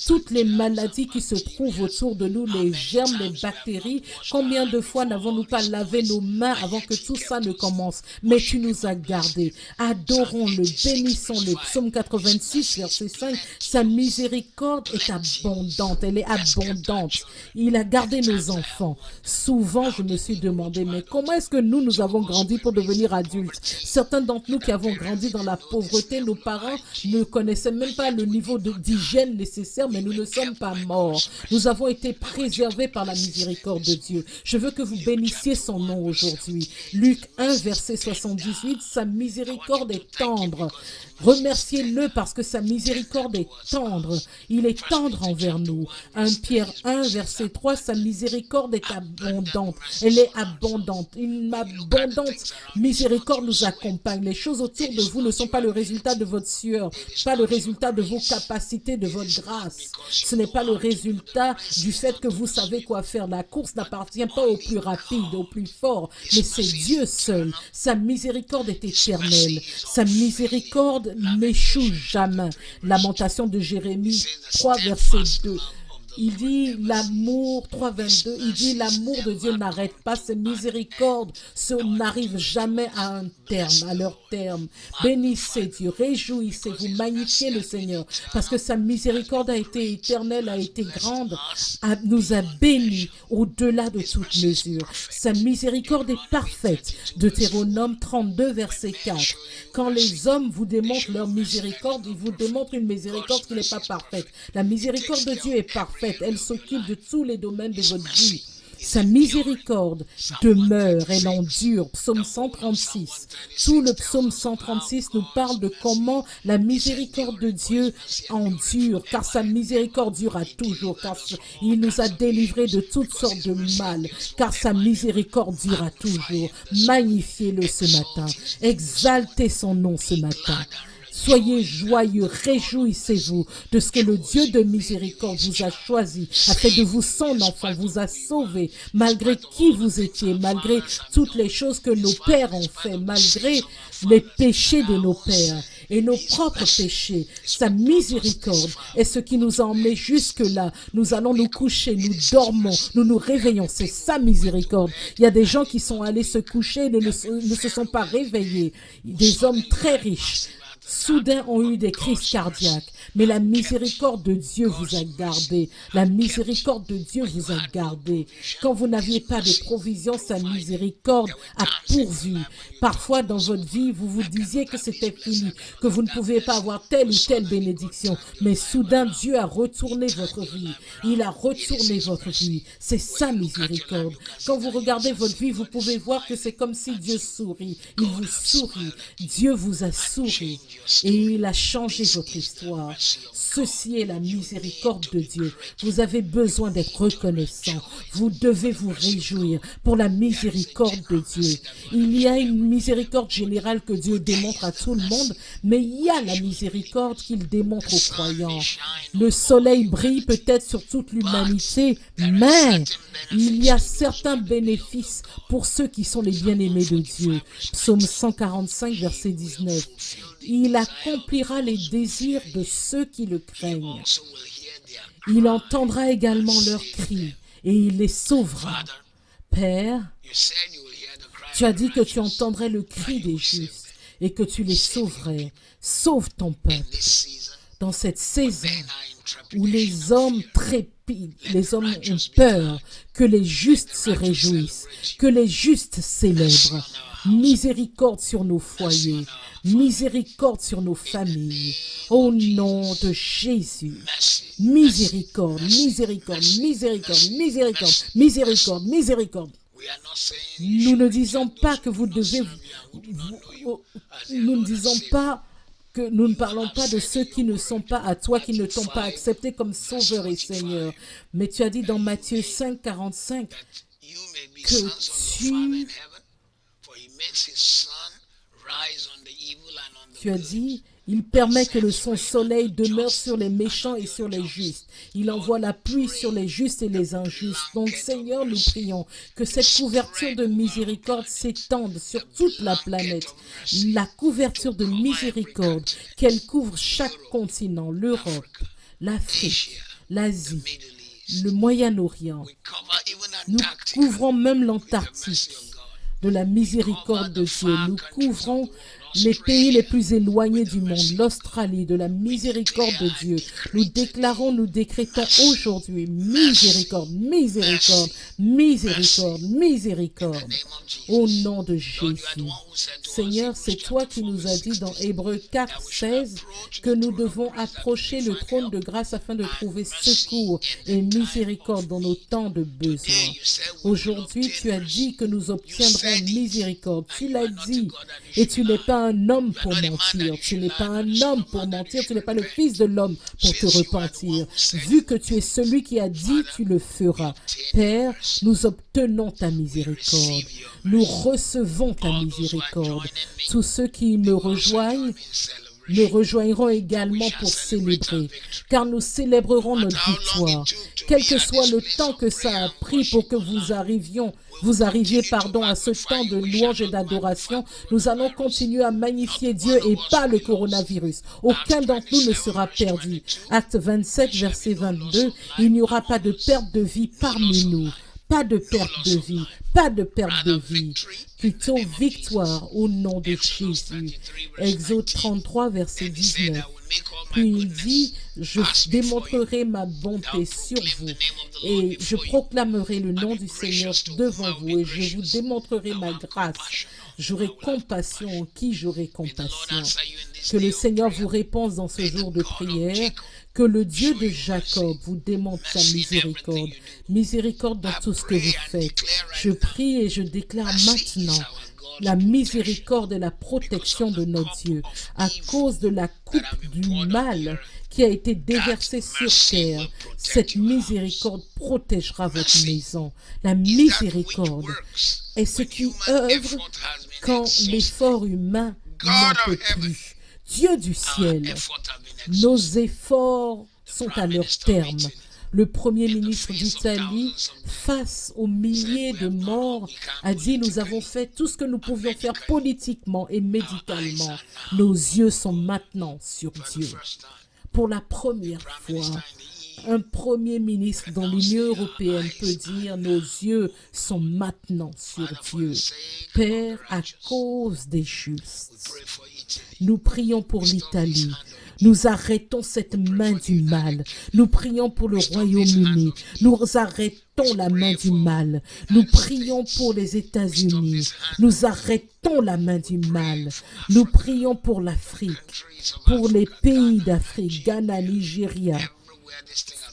Toutes les maladies qui se trouvent autour de nous, les germes, les bactéries, combien de fois n'avons-nous pas lavé nos mains avant que tout ça ne commence? Mais tu nous as gardés. Adorons-le, bénissons-le. Psaume 86, verset 5, sa miséricorde est abondante, elle est abondante. Il a gardé nos enfants. Souvent, je me suis demandé, mais comment est-ce que nous avons grandi pour devenir adultes? Certains d'entre nous qui avons grandi dans la pauvreté, nos parents ne connaissaient même pas le niveau d'hygiène nécessaire, mais nous ne sommes pas morts. Nous avons été préservés par la miséricorde de Dieu. Je veux que vous bénissiez son nom aujourd'hui. Luc 1, verset 78, sa miséricorde est tendre. Remerciez-le parce que sa miséricorde est tendre. Il est tendre envers nous. 1 Pierre 1, verset 3, sa miséricorde est abondante. Elle est abondante. Une abondante miséricorde nous accompagne. Les choses autour de vous ne sont pas le résultat de votre sueur, pas le résultat de vos capacités, de votre grâce. Ce n'est pas le résultat du fait que vous savez quoi faire. La course n'appartient pas au plus rapide, au plus fort, mais c'est Dieu seul. Sa miséricorde est éternelle. Sa miséricorde n'échoue jamais. Lamentation de Jérémie 3, verset 2. Il dit l'amour, 3,22, il dit l'amour de Dieu n'arrête pas, ses miséricordes n'arrivent jamais à un terme, à leur terme. Bénissez Dieu, réjouissez-vous, magnifiez le Seigneur, parce que sa miséricorde a été éternelle, a été grande, nous a bénis au-delà de toute mesure. Sa miséricorde est parfaite. Deutéronome 32, verset 4. Quand les hommes vous démontrent leur miséricorde, ils vous démontrent une miséricorde qui n'est pas parfaite. La miséricorde de Dieu est parfaite. Elle s'occupe de tous les domaines de votre vie. Sa miséricorde demeure, elle endure. Psaume 136. Tout le psaume 136 nous parle de comment la miséricorde de Dieu endure, car sa miséricorde durera toujours, car il nous a délivrés de toutes sortes de mal, car sa miséricorde durera toujours. Magnifiez-le ce matin. Exaltez son nom ce matin. Soyez joyeux, réjouissez-vous de ce que le Dieu de miséricorde vous a choisi, a fait de vous son enfant, vous a sauvé, malgré qui vous étiez, malgré toutes les choses que nos pères ont fait, malgré les péchés de nos pères et nos propres péchés. Sa miséricorde est ce qui nous a emmenés jusque-là. Nous allons nous coucher, nous dormons, nous nous réveillons. C'est sa miséricorde. Il y a des gens qui sont allés se coucher et ne se sont pas réveillés. Des hommes très riches. Soudain ont eu des crises cardiaques, mais la miséricorde de Dieu vous a gardé. La miséricorde de Dieu vous a gardé. Quand vous n'aviez pas de provision, sa miséricorde a pourvu. Parfois dans votre vie, vous vous disiez que c'était fini, que vous ne pouviez pas avoir telle ou telle bénédiction, mais soudain Dieu a retourné votre vie. Il a retourné votre vie. C'est sa miséricorde. Quand vous regardez votre vie, vous pouvez voir que c'est comme si Dieu sourit. Il vous sourit. Dieu vous a souri. Et il a changé votre histoire. Ceci est la miséricorde de Dieu. Vous avez besoin d'être reconnaissant. Vous devez vous réjouir pour la miséricorde de Dieu. Il y a une miséricorde générale que Dieu démontre à tout le monde, mais il y a la miséricorde qu'il démontre aux croyants. Le soleil brille peut-être sur toute l'humanité, mais il y a certains bénéfices pour ceux qui sont les bien-aimés de Dieu. Psaume 145, verset 19. Il accomplira les désirs de ceux qui le craignent. Il entendra également leurs cris et il les sauvera. Père, tu as dit que tu entendrais le cri des justes et que tu les sauverais. Sauve ton peuple. Dans cette saison où les hommes trépident, les hommes ont peur, que les justes se réjouissent, que les justes célèbrent. Miséricorde sur nos foyers, miséricorde sur nos familles, au nom de Jésus. Miséricorde, miséricorde, miséricorde, miséricorde, miséricorde, miséricorde. Nous ne disons pas que vous devez... Nous ne disons pas que nous ne parlons pas de ceux qui ne sont pas à toi, qui ne t'ont pas accepté comme Sauveur et Seigneur. Mais tu as dit dans Matthieu 5, 45 que tu as dit, il permet que son soleil demeure sur les méchants et sur les justes. Il envoie la pluie sur les justes et les injustes. Donc, Seigneur, nous prions que cette couverture de miséricorde s'étende sur toute la planète. La couverture de miséricorde, qu'elle couvre chaque continent, l'Europe, l'Afrique, l'Asie, le Moyen-Orient. Nous couvrons même l'Antarctique de la miséricorde de Dieu. Nous couvrons les pays les plus éloignés du monde, l'Australie, de la miséricorde de Dieu. Nous déclarons, nous décrétons aujourd'hui miséricorde, miséricorde, miséricorde, miséricorde. Au nom de Jésus. Seigneur, c'est toi qui nous as dit dans Hébreux 4, 16 que nous devons approcher le trône de grâce afin de trouver secours et miséricorde dans nos temps de besoin. Aujourd'hui, tu as dit que nous obtiendrons miséricorde. Tu l'as dit. Et tu n'es pas un homme pour mentir. Tu n'es pas un homme pour mentir. Tu n'es pas le fils de l'homme pour te repentir. Vu que tu es celui qui a dit, tu le feras. Père, nous obtenons ta miséricorde. Nous recevons ta miséricorde. Tous ceux qui me rejoignent rejoindront également pour célébrer, car nous célébrerons notre victoire. Quel que soit le temps que ça a pris pour que vous arriviez à ce temps de louange et d'adoration, nous allons continuer à magnifier Dieu et pas le coronavirus. Aucun d'entre nous ne sera perdu. Acte 27, verset 22, il n'y aura pas de perte de vie parmi nous. Pas de perte de vie, pas de perte de vie. Plutôt victoire au nom de Jésus. Exode 33, verset 19. Puis il dit, je démontrerai ma bonté sur vous et je proclamerai le nom du Seigneur devant vous et je vous démontrerai ma grâce. J'aurai compassion. Qui j'aurai compassion? Que le Seigneur vous réponde dans ce jour de prière. Que le Dieu de Jacob vous démontre sa miséricorde. Miséricorde dans tout ce que vous faites. Je prie et je déclare maintenant la miséricorde et la protection de notre Dieu à cause de la coupe du mal qui a été déversée sur terre. Cette miséricorde protégera votre maison. La miséricorde est ce qui œuvre quand l'effort humain n'en peut plus. Dieu du ciel, nos efforts sont à leur terme. Le Premier ministre d'Italie, face aux milliers de morts, a dit « Nous avons fait tout ce que nous pouvions faire politiquement et médicalement. Nos yeux sont maintenant sur Dieu. » Pour la première fois, un Premier ministre dans l'Union européenne peut dire « Nos yeux sont maintenant sur Dieu. » Père, à cause des justes, nous prions pour l'Italie. Nous arrêtons cette main du mal. Nous prions pour le Royaume-Uni. Nous arrêtons la main du mal. Nous prions pour les États-Unis. Nous arrêtons la main du mal. Nous prions pour l'Afrique, pour les pays d'Afrique, Ghana, Nigeria.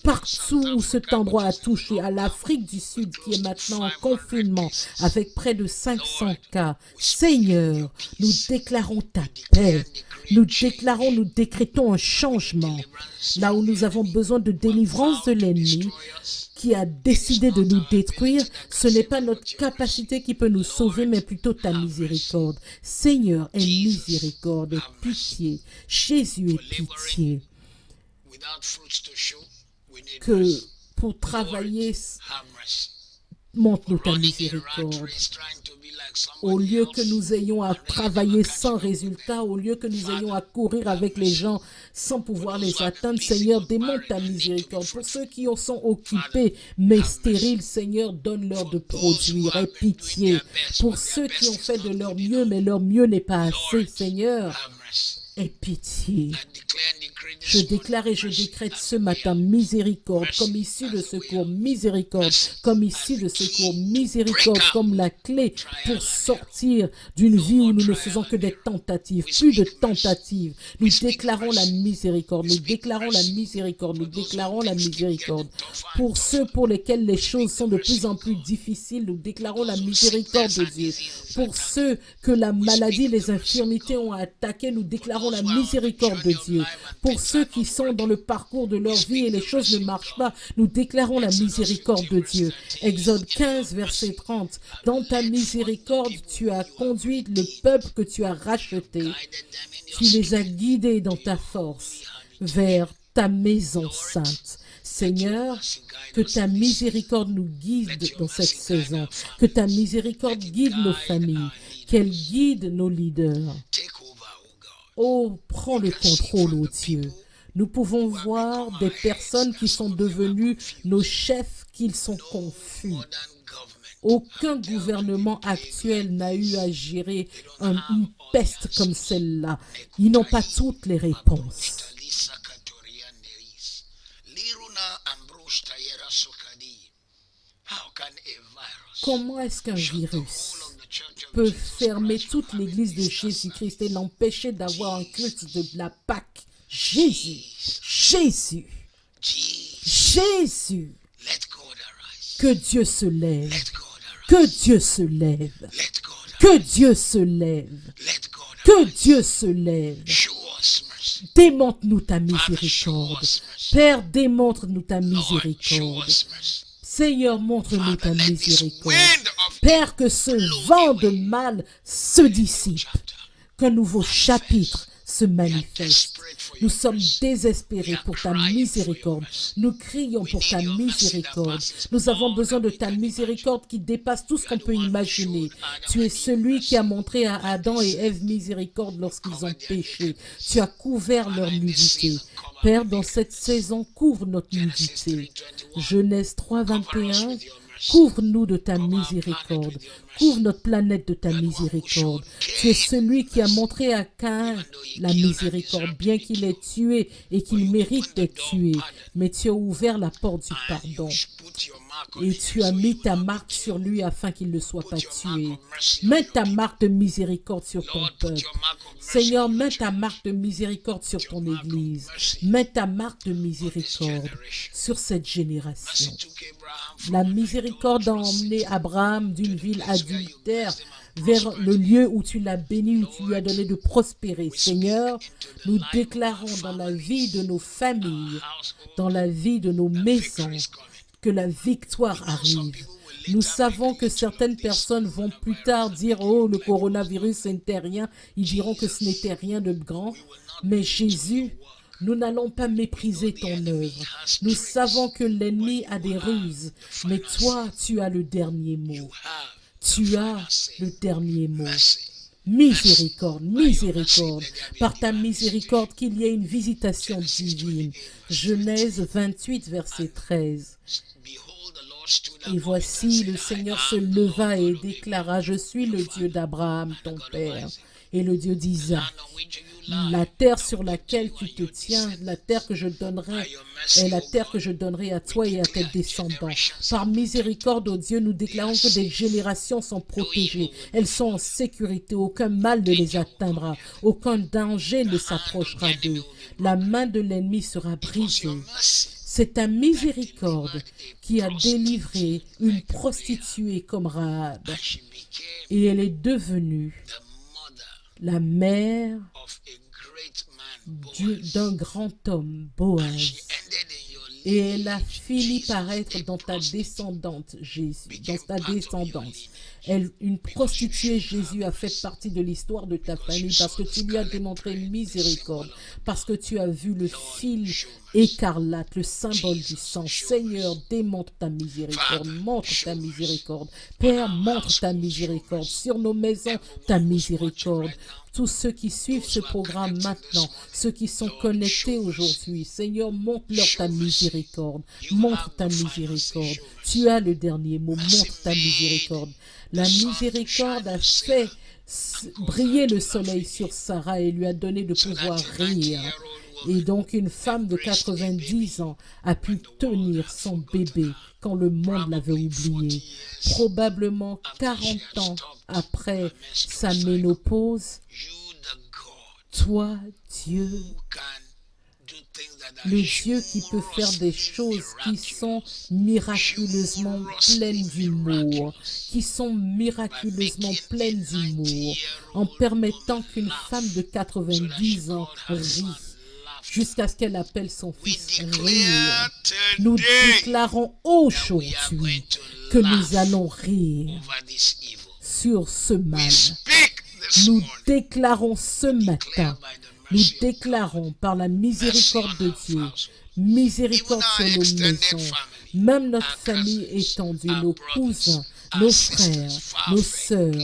Partout où cet endroit a touché, à l'Afrique du Sud qui est maintenant en confinement avec près de 500 cas. Seigneur, nous déclarons ta paix. Nous décrétons un changement. Là où nous avons besoin de délivrance de l'ennemi qui a décidé de nous détruire, ce n'est pas notre capacité qui peut nous sauver, mais plutôt ta miséricorde. Seigneur, aie miséricorde et pitié. Jésus, aie pitié. Que pour travailler, montre-nous ta miséricorde. Au lieu que nous ayons à travailler sans résultat, au lieu que nous ayons à courir avec les gens sans pouvoir les atteindre, Seigneur, démontre ta miséricorde. Pour ceux qui en sont occupés mais stériles, Seigneur, donne-leur de produire. Aie pitié. Pour ceux qui ont fait de leur mieux, mais leur mieux n'est pas assez, Seigneur, aie pitié. Je déclare et je décrète ce matin miséricorde comme issue de secours, miséricorde comme issue de secours, miséricorde comme la clé pour sortir d'une vie où nous ne faisons que des tentatives, plus de tentatives. Nous déclarons la miséricorde, nous déclarons la miséricorde, nous déclarons la miséricorde. Pour ceux pour lesquels les choses sont de plus en plus difficiles, nous déclarons la miséricorde de Dieu. Pour ceux que la maladie, les infirmités ont attaqués, nous déclarons la miséricorde de Dieu. Pour ceux qui sont dans le parcours de leur vie et les choses ne marchent pas, nous déclarons la miséricorde de Dieu. Exode 15, verset 30. Dans ta miséricorde, tu as conduit le peuple que tu as racheté. Tu les as guidés dans ta force vers ta maison sainte. Seigneur, que ta miséricorde nous guide dans cette saison. Que ta miséricorde guide nos familles. Qu'elle guide nos leaders. Oh, prends le contrôle, ô Dieu. Nous pouvons voir des personnes qui sont devenues nos chefs, qu'ils sont confus. Aucun gouvernement actuel n'a eu à gérer une peste comme celle-là. Ils n'ont pas toutes les réponses. Comment est-ce qu'un virus peut fermer toute l'église de Jésus-Christ et l'empêcher d'avoir un culte de la Pâque? Jésus, Jésus, Jésus, que Dieu se lève, que Dieu se lève, que Dieu se lève, que Dieu se lève. Démontre-nous ta miséricorde. Père, démontre-nous ta miséricorde. Seigneur, montre-nous ta miséricorde. Père, que ce vent de mal se dissipe, qu'un nouveau chapitre se manifeste. Nous sommes désespérés pour ta miséricorde. Nous crions pour ta miséricorde. Nous avons besoin de ta miséricorde qui dépasse tout ce qu'on peut imaginer. Tu es celui qui a montré à Adam et Ève miséricorde lorsqu'ils ont péché. Tu as couvert leur nudité. Père, dans cette saison, couvre notre nudité. Genèse 3, 21. Couvre-nous de ta miséricorde. Couvre notre planète de ta miséricorde. Tu es celui qui a montré à Caïn la miséricorde, bien qu'il ait tué et qu'il mérite d'être tué. Mais tu as ouvert la porte du pardon. Et tu as mis ta marque sur lui afin qu'il ne soit pas tué. Mets ta marque de miséricorde sur ton peuple. Seigneur, mets ta marque de miséricorde sur ton Église. Mets ta marque de miséricorde sur cette génération. La miséricorde a emmené Abraham d'une ville adultère vers le lieu où tu l'as béni, où tu lui as donné de prospérer. Seigneur, nous déclarons dans la vie de nos familles, dans la vie de nos maisons, que la victoire arrive. Nous savons que certaines personnes vont plus tard dire « Oh, le coronavirus, ce n'était rien ». Ils diront que ce n'était rien de grand. Mais Jésus, nous n'allons pas mépriser ton œuvre. Nous savons que l'ennemi a des ruses, mais toi, tu as le dernier mot. Tu as le dernier mot. Miséricorde, miséricorde. Par ta miséricorde, qu'il y ait une visitation divine. Genèse 28, verset 13. Et voici, le Seigneur se leva et déclara, « Je suis le Dieu d'Abraham, ton père, et le Dieu d'Isaac. La terre sur laquelle tu te tiens, la terre que je donnerai, est la terre que je donnerai à toi et à tes descendants. Par miséricorde, ô Dieu, nous déclarons que des générations sont protégées. Elles sont en sécurité. Aucun mal ne les atteindra. Aucun danger ne s'approchera d'eux. La main de l'ennemi sera brisée. C'est ta miséricorde qui a délivré une prostituée comme Rahab. Et elle est devenue la mère d'un grand homme, Boaz. Et elle a fini par être dans ta descendante, Jésus, dans ta descendance. Une prostituée, Jésus, a fait partie de l'histoire de ta famille parce que tu lui as démontré miséricorde, parce que tu as vu le fil écarlate, le symbole du sang. Seigneur, démontre ta miséricorde, montre ta miséricorde. Père, montre ta miséricorde. Sur nos maisons, ta miséricorde. Tous ceux qui suivent ce programme maintenant, ceux qui sont connectés aujourd'hui, Seigneur, montre-leur ta miséricorde. Montre ta miséricorde. Tu as le dernier mot. Montre ta miséricorde. La miséricorde a fait briller le soleil sur Sarah et lui a donné de pouvoir rire. Et donc une femme de 90 ans a pu tenir son bébé quand le monde l'avait oublié. Probablement 40 ans après sa ménopause, toi, Dieu, le Dieu qui peut faire des choses qui sont miraculeusement pleines d'humour, en permettant qu'une femme de 90 ans rit jusqu'à ce qu'elle appelle son fils rire. Nous déclarons aujourd'hui que nous allons rire sur ce mal. Nous déclarons ce matin, nous déclarons par la miséricorde de Dieu, miséricorde sur nos maisons, même notre famille étendue, nos cousins, nos frères, nos sœurs,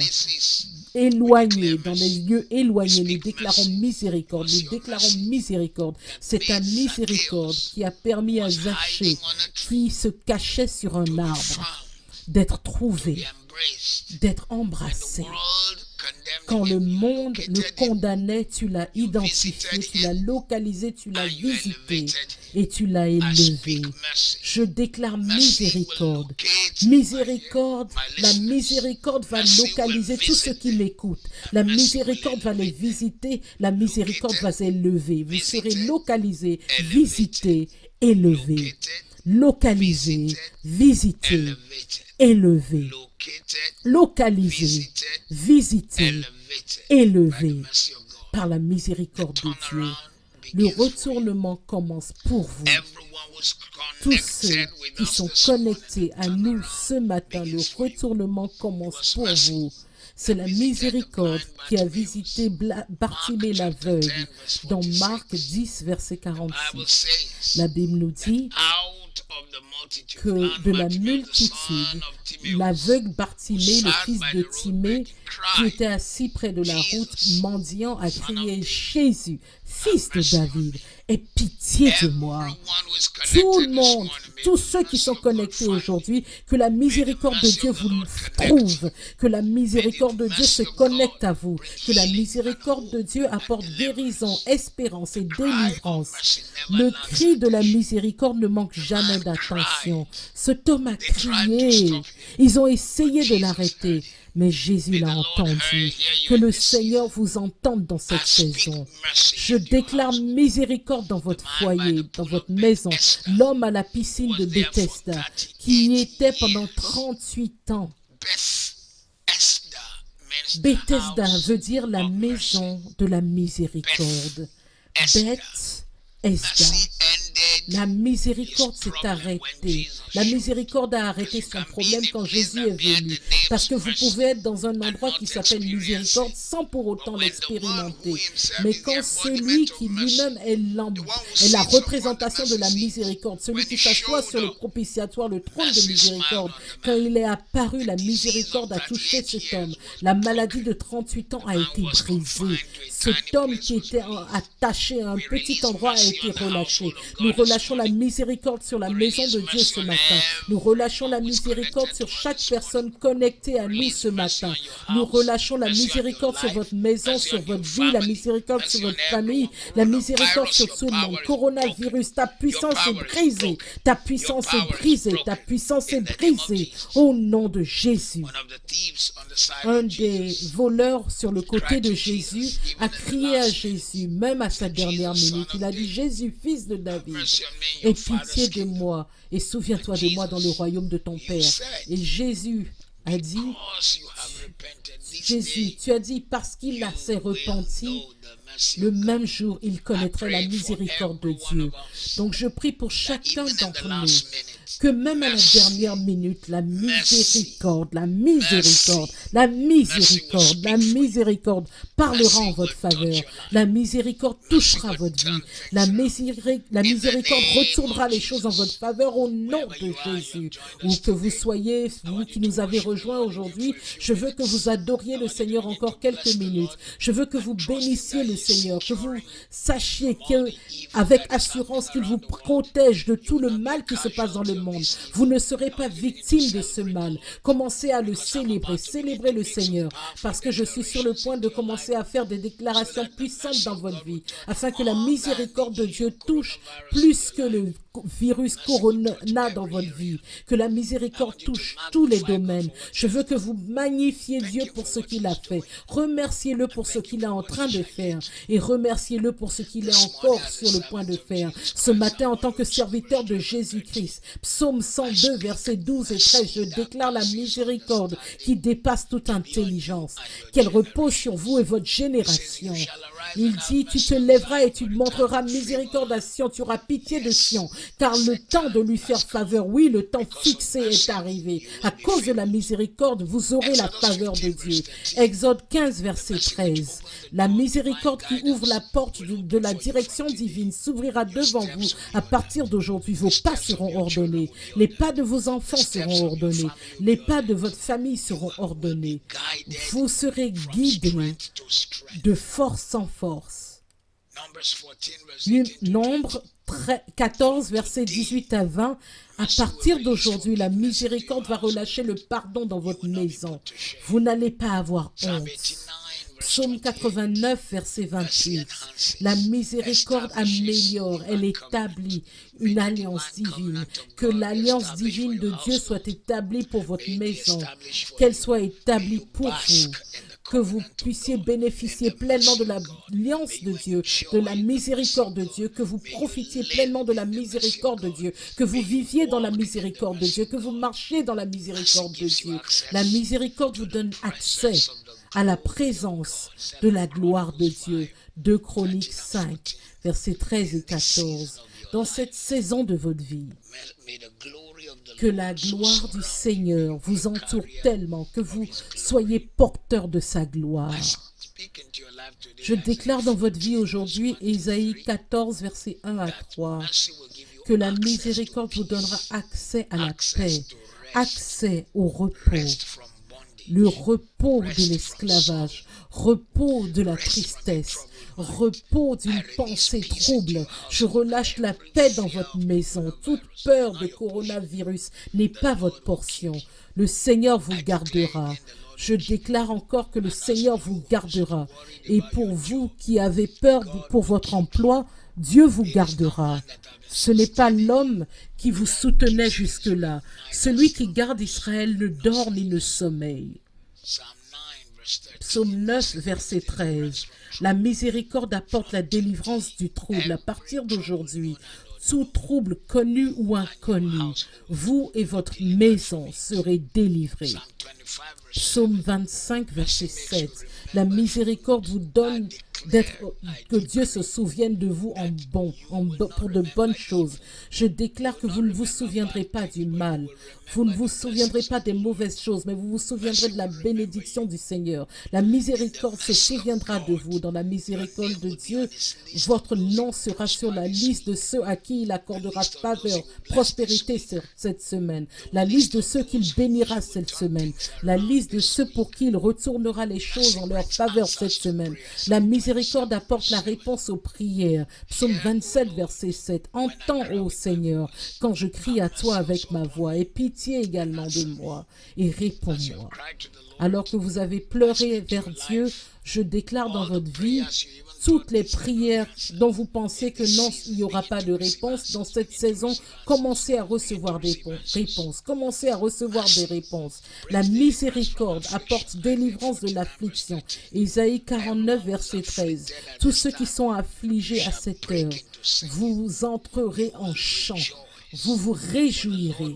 éloignés, dans les lieux éloignés, nous déclarons miséricorde, nous déclarons miséricorde. C'est ta miséricorde qui a permis à Zachée, qui se cachait sur un arbre, d'être trouvé, d'être embrassé. Quand le monde le condamnait, tu l'as identifié, tu l'as localisé, tu l'as visité et tu l'as élevé. Je déclare miséricorde. Miséricorde, la miséricorde va localiser tous ceux qui m'écoutent. La miséricorde va les visiter, la miséricorde va les élever. Vous serez localisés, visités, élevés. Localisés, visités, élevés. Localisé, visité, élevé par la miséricorde de Dieu. Le retournement commence pour vous. Tous ceux qui sont connectés à nous ce matin, le retournement commence pour vous. C'est la miséricorde qui a visité Bartimée l'aveugle dans Marc 10, verset 46. La Bible nous dit que de la multitude, l'aveugle Bartimée, le fils de Timée, qui était assis près de la route, mendiant, a crié: Jésus, fils de David, aie pitié de moi. Tout le monde, tous ceux qui sont connectés aujourd'hui, que la miséricorde de Dieu vous trouve, que la miséricorde de Dieu se connecte à vous, que la miséricorde de Dieu apporte guérison, espérance et délivrance. Le cri de la miséricorde ne manque jamais d'attention. Cet homme a crié. Ils ont essayé de l'arrêter, mais Jésus l'a entendu. Que le Seigneur vous entende dans cette saison. Je déclare miséricorde dans votre foyer, dans votre maison. L'homme à la piscine de Bethesda, qui y était pendant 38 ans. Bethesda veut dire la maison de la miséricorde. Bethesda. La miséricorde s'est arrêtée. La miséricorde a arrêté son problème quand Jésus est venu. Parce que vous pouvez être dans un endroit qui s'appelle miséricorde sans pour autant l'expérimenter. Mais quand celui qui lui-même est la représentation de la miséricorde, celui qui s'assoit sur le propitiatoire, le trône de miséricorde, quand il est apparu, la miséricorde a touché cet homme. La maladie de 38 ans a été brisée. Cet homme qui était attaché à un petit endroit a été relâché. Nous relâchons la miséricorde sur la maison de Dieu ce matin. Nous relâchons la miséricorde sur chaque personne connectée à nous ce matin. Nous relâchons la miséricorde sur votre maison, sur votre vie, la miséricorde sur votre famille, la miséricorde sur tout le monde. Coronavirus, ta puissance est brisée. Ta puissance est brisée. Ta puissance est brisée. Au nom de Jésus. Un des voleurs sur le côté de Jésus a crié à Jésus, même à sa dernière minute. Il a dit: Jésus, fils de David, aie pitié de moi et souviens-toi de moi dans le royaume de ton Père. Et Jésus a dit, Jésus, tu as dit, parce qu'il s'est repenti, le même jour, il connaîtrait la miséricorde de Dieu. Donc je prie pour chacun d'entre nous, que même à la dernière minute, la miséricorde, la miséricorde, la miséricorde, la miséricorde parlera en votre faveur. La miséricorde touchera votre vie. La miséricorde retournera les choses en votre faveur au nom de Jésus. Où que vous soyez, vous qui nous avez rejoints aujourd'hui, je veux que vous adoriez le Seigneur encore quelques minutes. Je veux que vous bénissiez le Seigneur, que vous sachiez qu'avec assurance qu'il vous protège de tout le mal qui se passe dans le monde. Vous ne serez pas victime de ce mal. Commencez à le célébrer, célébrez le Seigneur, parce que je suis sur le point de commencer à faire des déclarations puissantes dans votre vie, afin que la miséricorde de Dieu touche plus que le virus Corona dans votre vie, que la miséricorde touche tous les domaines. Je veux que vous magnifiez Dieu pour ce qu'il a fait. Remerciez-le pour ce qu'il est en train de faire et remerciez-le pour ce qu'il est encore sur le point de faire. Ce matin, en tant que serviteur de Jésus-Christ, Psaume 102, versets 12 et 13, je déclare la miséricorde qui dépasse toute intelligence, qu'elle repose sur vous et votre génération. Il dit, tu te lèveras et tu montreras miséricorde à Sion, tu auras pitié de Sion, car le temps de lui faire faveur, oui, le temps fixé est arrivé. À cause de la miséricorde, vous aurez la faveur de Dieu. Exode 15, verset 13. La miséricorde qui ouvre la porte de la direction divine s'ouvrira devant vous à partir d'aujourd'hui. Vos pas seront ordonnés. Les pas de vos enfants seront ordonnés. Les pas de votre famille seront ordonnés. Vous serez guidés de force en force. Nombre 14, versets 18 à 20. À partir d'aujourd'hui, la miséricorde va relâcher le pardon dans votre maison. Vous n'allez pas avoir honte. Psaume 89, verset 28. La miséricorde améliore, elle établit une alliance divine. Que l'alliance divine de Dieu soit établie pour votre maison, qu'elle soit établie pour vous. Que vous puissiez bénéficier pleinement de l'alliance de Dieu, de la miséricorde de Dieu, que vous profitiez pleinement de la miséricorde de Dieu, que vous viviez dans la miséricorde de Dieu, que vous marchiez dans la miséricorde de Dieu. La miséricorde vous donne accès à la présence de la gloire de Dieu. 2 Chroniques 5, versets 13 et 14. Dans cette saison de votre vie, que la gloire du Seigneur vous entoure tellement que vous soyez porteur de sa gloire. Je déclare dans votre vie aujourd'hui, Ésaïe 14, versets 1 à 3, que la miséricorde vous donnera accès à la paix, accès au repos, le repos de l'esclavage, repos de la tristesse, repos d'une pensée trouble. Je relâche la paix dans votre maison. Toute peur de coronavirus n'est pas votre portion. Le Seigneur vous gardera. Je déclare encore que le Seigneur vous gardera. Et pour vous qui avez peur pour votre emploi, Dieu vous gardera. Ce n'est pas l'homme qui vous soutenait jusque-là. Celui qui garde Israël ne dort ni ne sommeille. Psaume 9, verset 13. La miséricorde apporte la délivrance du trouble. À partir d'aujourd'hui, tout trouble connu ou inconnu, vous et votre maison serez délivrés. Psaume 25, verset 7. La miséricorde vous donne que Dieu se souvienne de vous pour de bonnes choses. Je déclare que vous ne vous souviendrez pas du mal. Vous ne vous souviendrez pas des mauvaises choses, mais vous vous souviendrez de la bénédiction du Seigneur. La miséricorde se souviendra de vous. Dans la miséricorde de Dieu, votre nom sera sur la liste de ceux à qui il accordera faveur, prospérité cette semaine. La liste de ceux qu'il bénira cette semaine. La liste de ceux pour qui il retournera les choses en leur faveur cette semaine. La miséricorde apporte la réponse aux prières. Psaume 27, verset 7. Entends, ô Seigneur, quand je crie à toi avec ma voix, et pitié également de moi, et réponds-moi. Alors que vous avez pleuré vers Dieu, je déclare dans votre vie toutes les prières dont vous pensez que non, il n'y aura pas de réponse dans cette saison. Commencez à recevoir des réponses. Commencez à recevoir des réponses. La miséricorde apporte délivrance de l'affliction. Isaïe 49, verset 13. Tous ceux qui sont affligés à cette heure, vous entrerez en chant. Vous vous réjouirez,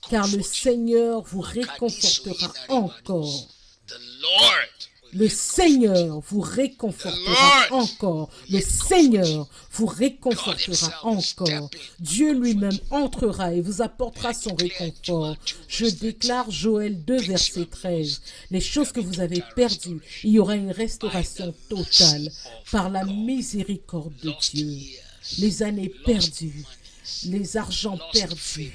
car le Seigneur vous réconfortera encore. Le Seigneur vous réconfortera encore. Le Seigneur vous réconfortera encore. Dieu lui-même entrera et vous apportera son réconfort. Je déclare Joël 2, verset 13. Les choses que vous avez perdues, il y aura une restauration totale par la miséricorde de Dieu. Les années perdues, les argents perdus,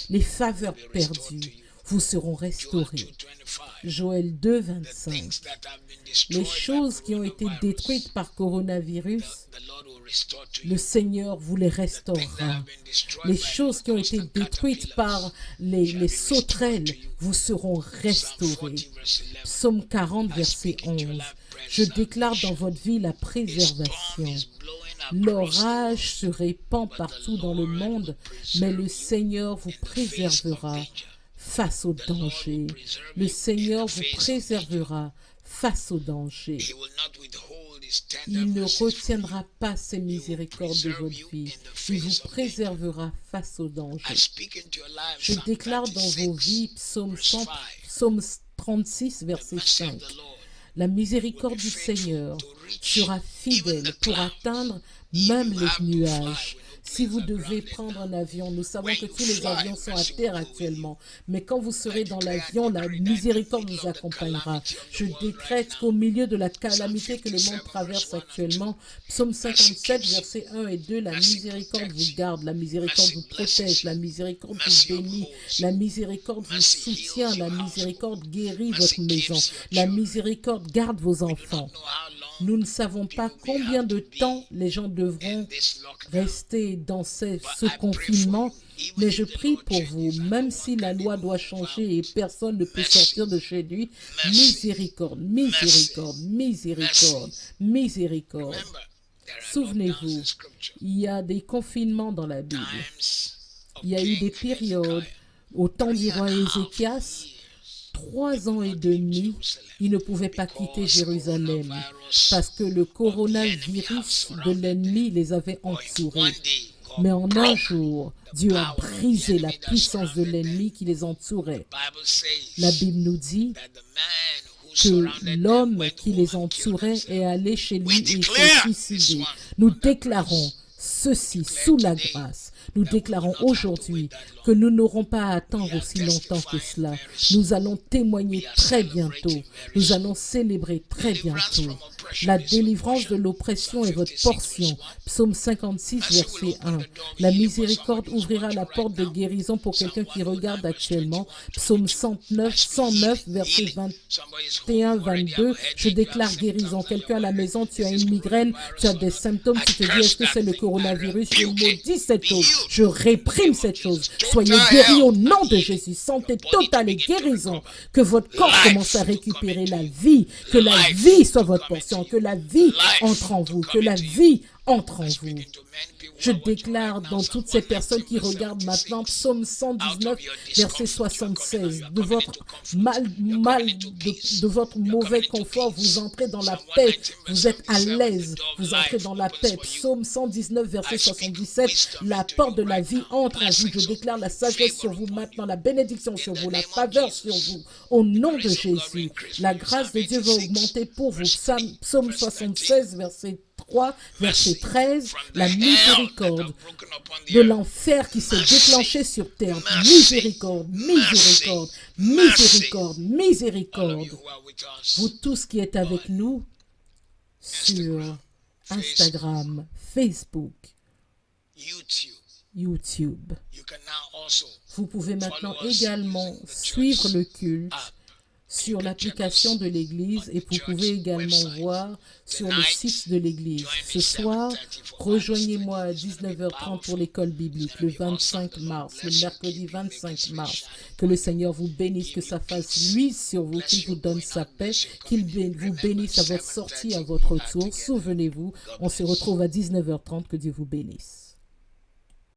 les faveurs perdues vous seront restaurés. Joël 2, 25. Les choses qui ont été détruites par coronavirus, le Seigneur vous les restaurera. Les choses qui ont été détruites par les sauterelles vous seront restaurées. Psaume 40, verset 11. Je déclare dans votre vie la préservation. L'orage se répand partout dans le monde, mais le Seigneur vous préservera face au danger. Le Seigneur vous préservera face au danger. Il ne retiendra pas ses miséricordes de votre vie. Il vous préservera face au danger. Je déclare dans vos vies, Psaume 36, verset 5. La miséricorde du Seigneur sera fidèle pour atteindre même les nuages. Si vous devez prendre un avion, nous savons que tous les avions sont à terre actuellement. Mais quand vous serez dans l'avion, la miséricorde vous accompagnera. Je décrète qu'au milieu de la calamité que le monde traverse actuellement, Psaume 57, versets 1 et 2, la miséricorde vous garde, la miséricorde vous protège, la miséricorde vous bénit, la miséricorde vous soutient, la miséricorde guérit votre maison, la miséricorde garde vos enfants. Nous ne savons pas combien de temps les gens devront rester dans ce confinement, mais je prie pour vous, même si la loi doit changer et personne ne peut sortir de chez lui, miséricorde, miséricorde, miséricorde, miséricorde. Souvenez-vous, il y a des confinements dans la Bible. Il y a eu des périodes, au temps du roi Ézéchias, 3 ans et demi, il ne pouvait pas quitter Jérusalem parce que le coronavirus de l'ennemi les avait entourés. Mais en un jour, Dieu a brisé la puissance de l'ennemi qui les entourait. La Bible nous dit que l'homme qui les entourait est allé chez lui et s'est suicidé. Nous déclarons ceci sous la grâce. Nous déclarons aujourd'hui que nous n'aurons pas à attendre aussi longtemps que cela. Nous allons témoigner très bientôt. Nous allons célébrer très bientôt. La délivrance de l'oppression est votre portion. Psaume 56, verset 1. La miséricorde ouvrira la porte de guérison pour quelqu'un qui regarde actuellement. Psaume 109, verset 21, 22. Je déclare guérison. Quelqu'un à la maison, tu as une migraine, tu as des symptômes, tu te dis, est-ce que c'est le coronavirus? Je maudis cette chose. Je réprime cette chose. Soyez guéris au nom de Jésus. Santé totale et guérison. Que votre corps commence à récupérer la vie. Que la vie soit votre portion. Que la vie entre en vous. Que la vie entre en vous. Je déclare dans toutes ces personnes qui regardent maintenant, psaume 119, verset 76, de votre de votre mauvais confort, vous entrez dans la paix, vous êtes à l'aise, vous entrez dans la paix. Psaume 119, verset 77, la porte de la vie entre en vous. Je déclare la sagesse sur vous maintenant, la bénédiction sur vous, la faveur sur vous. Au nom de Jésus, la grâce de Dieu va augmenter pour vous. Psaume 76, verset 3, verset 13, la miséricorde de l'enfer qui s'est déclenché sur terre. Miséricorde, miséricorde, miséricorde, miséricorde. Vous tous qui êtes avec nous sur Instagram, Facebook, YouTube, vous pouvez maintenant également suivre le culte sur l'application de l'Église et vous pouvez également voir sur le site de l'Église. Ce soir, rejoignez-moi à 19h30 pour l'école biblique, le 25 mars, le mercredi 25 mars. Que le Seigneur vous bénisse, que sa face luise sur vous, qu'il vous donne sa paix, qu'il vous bénisse à votre sortie, à votre retour. Souvenez-vous, on se retrouve à 19h30, que Dieu vous bénisse.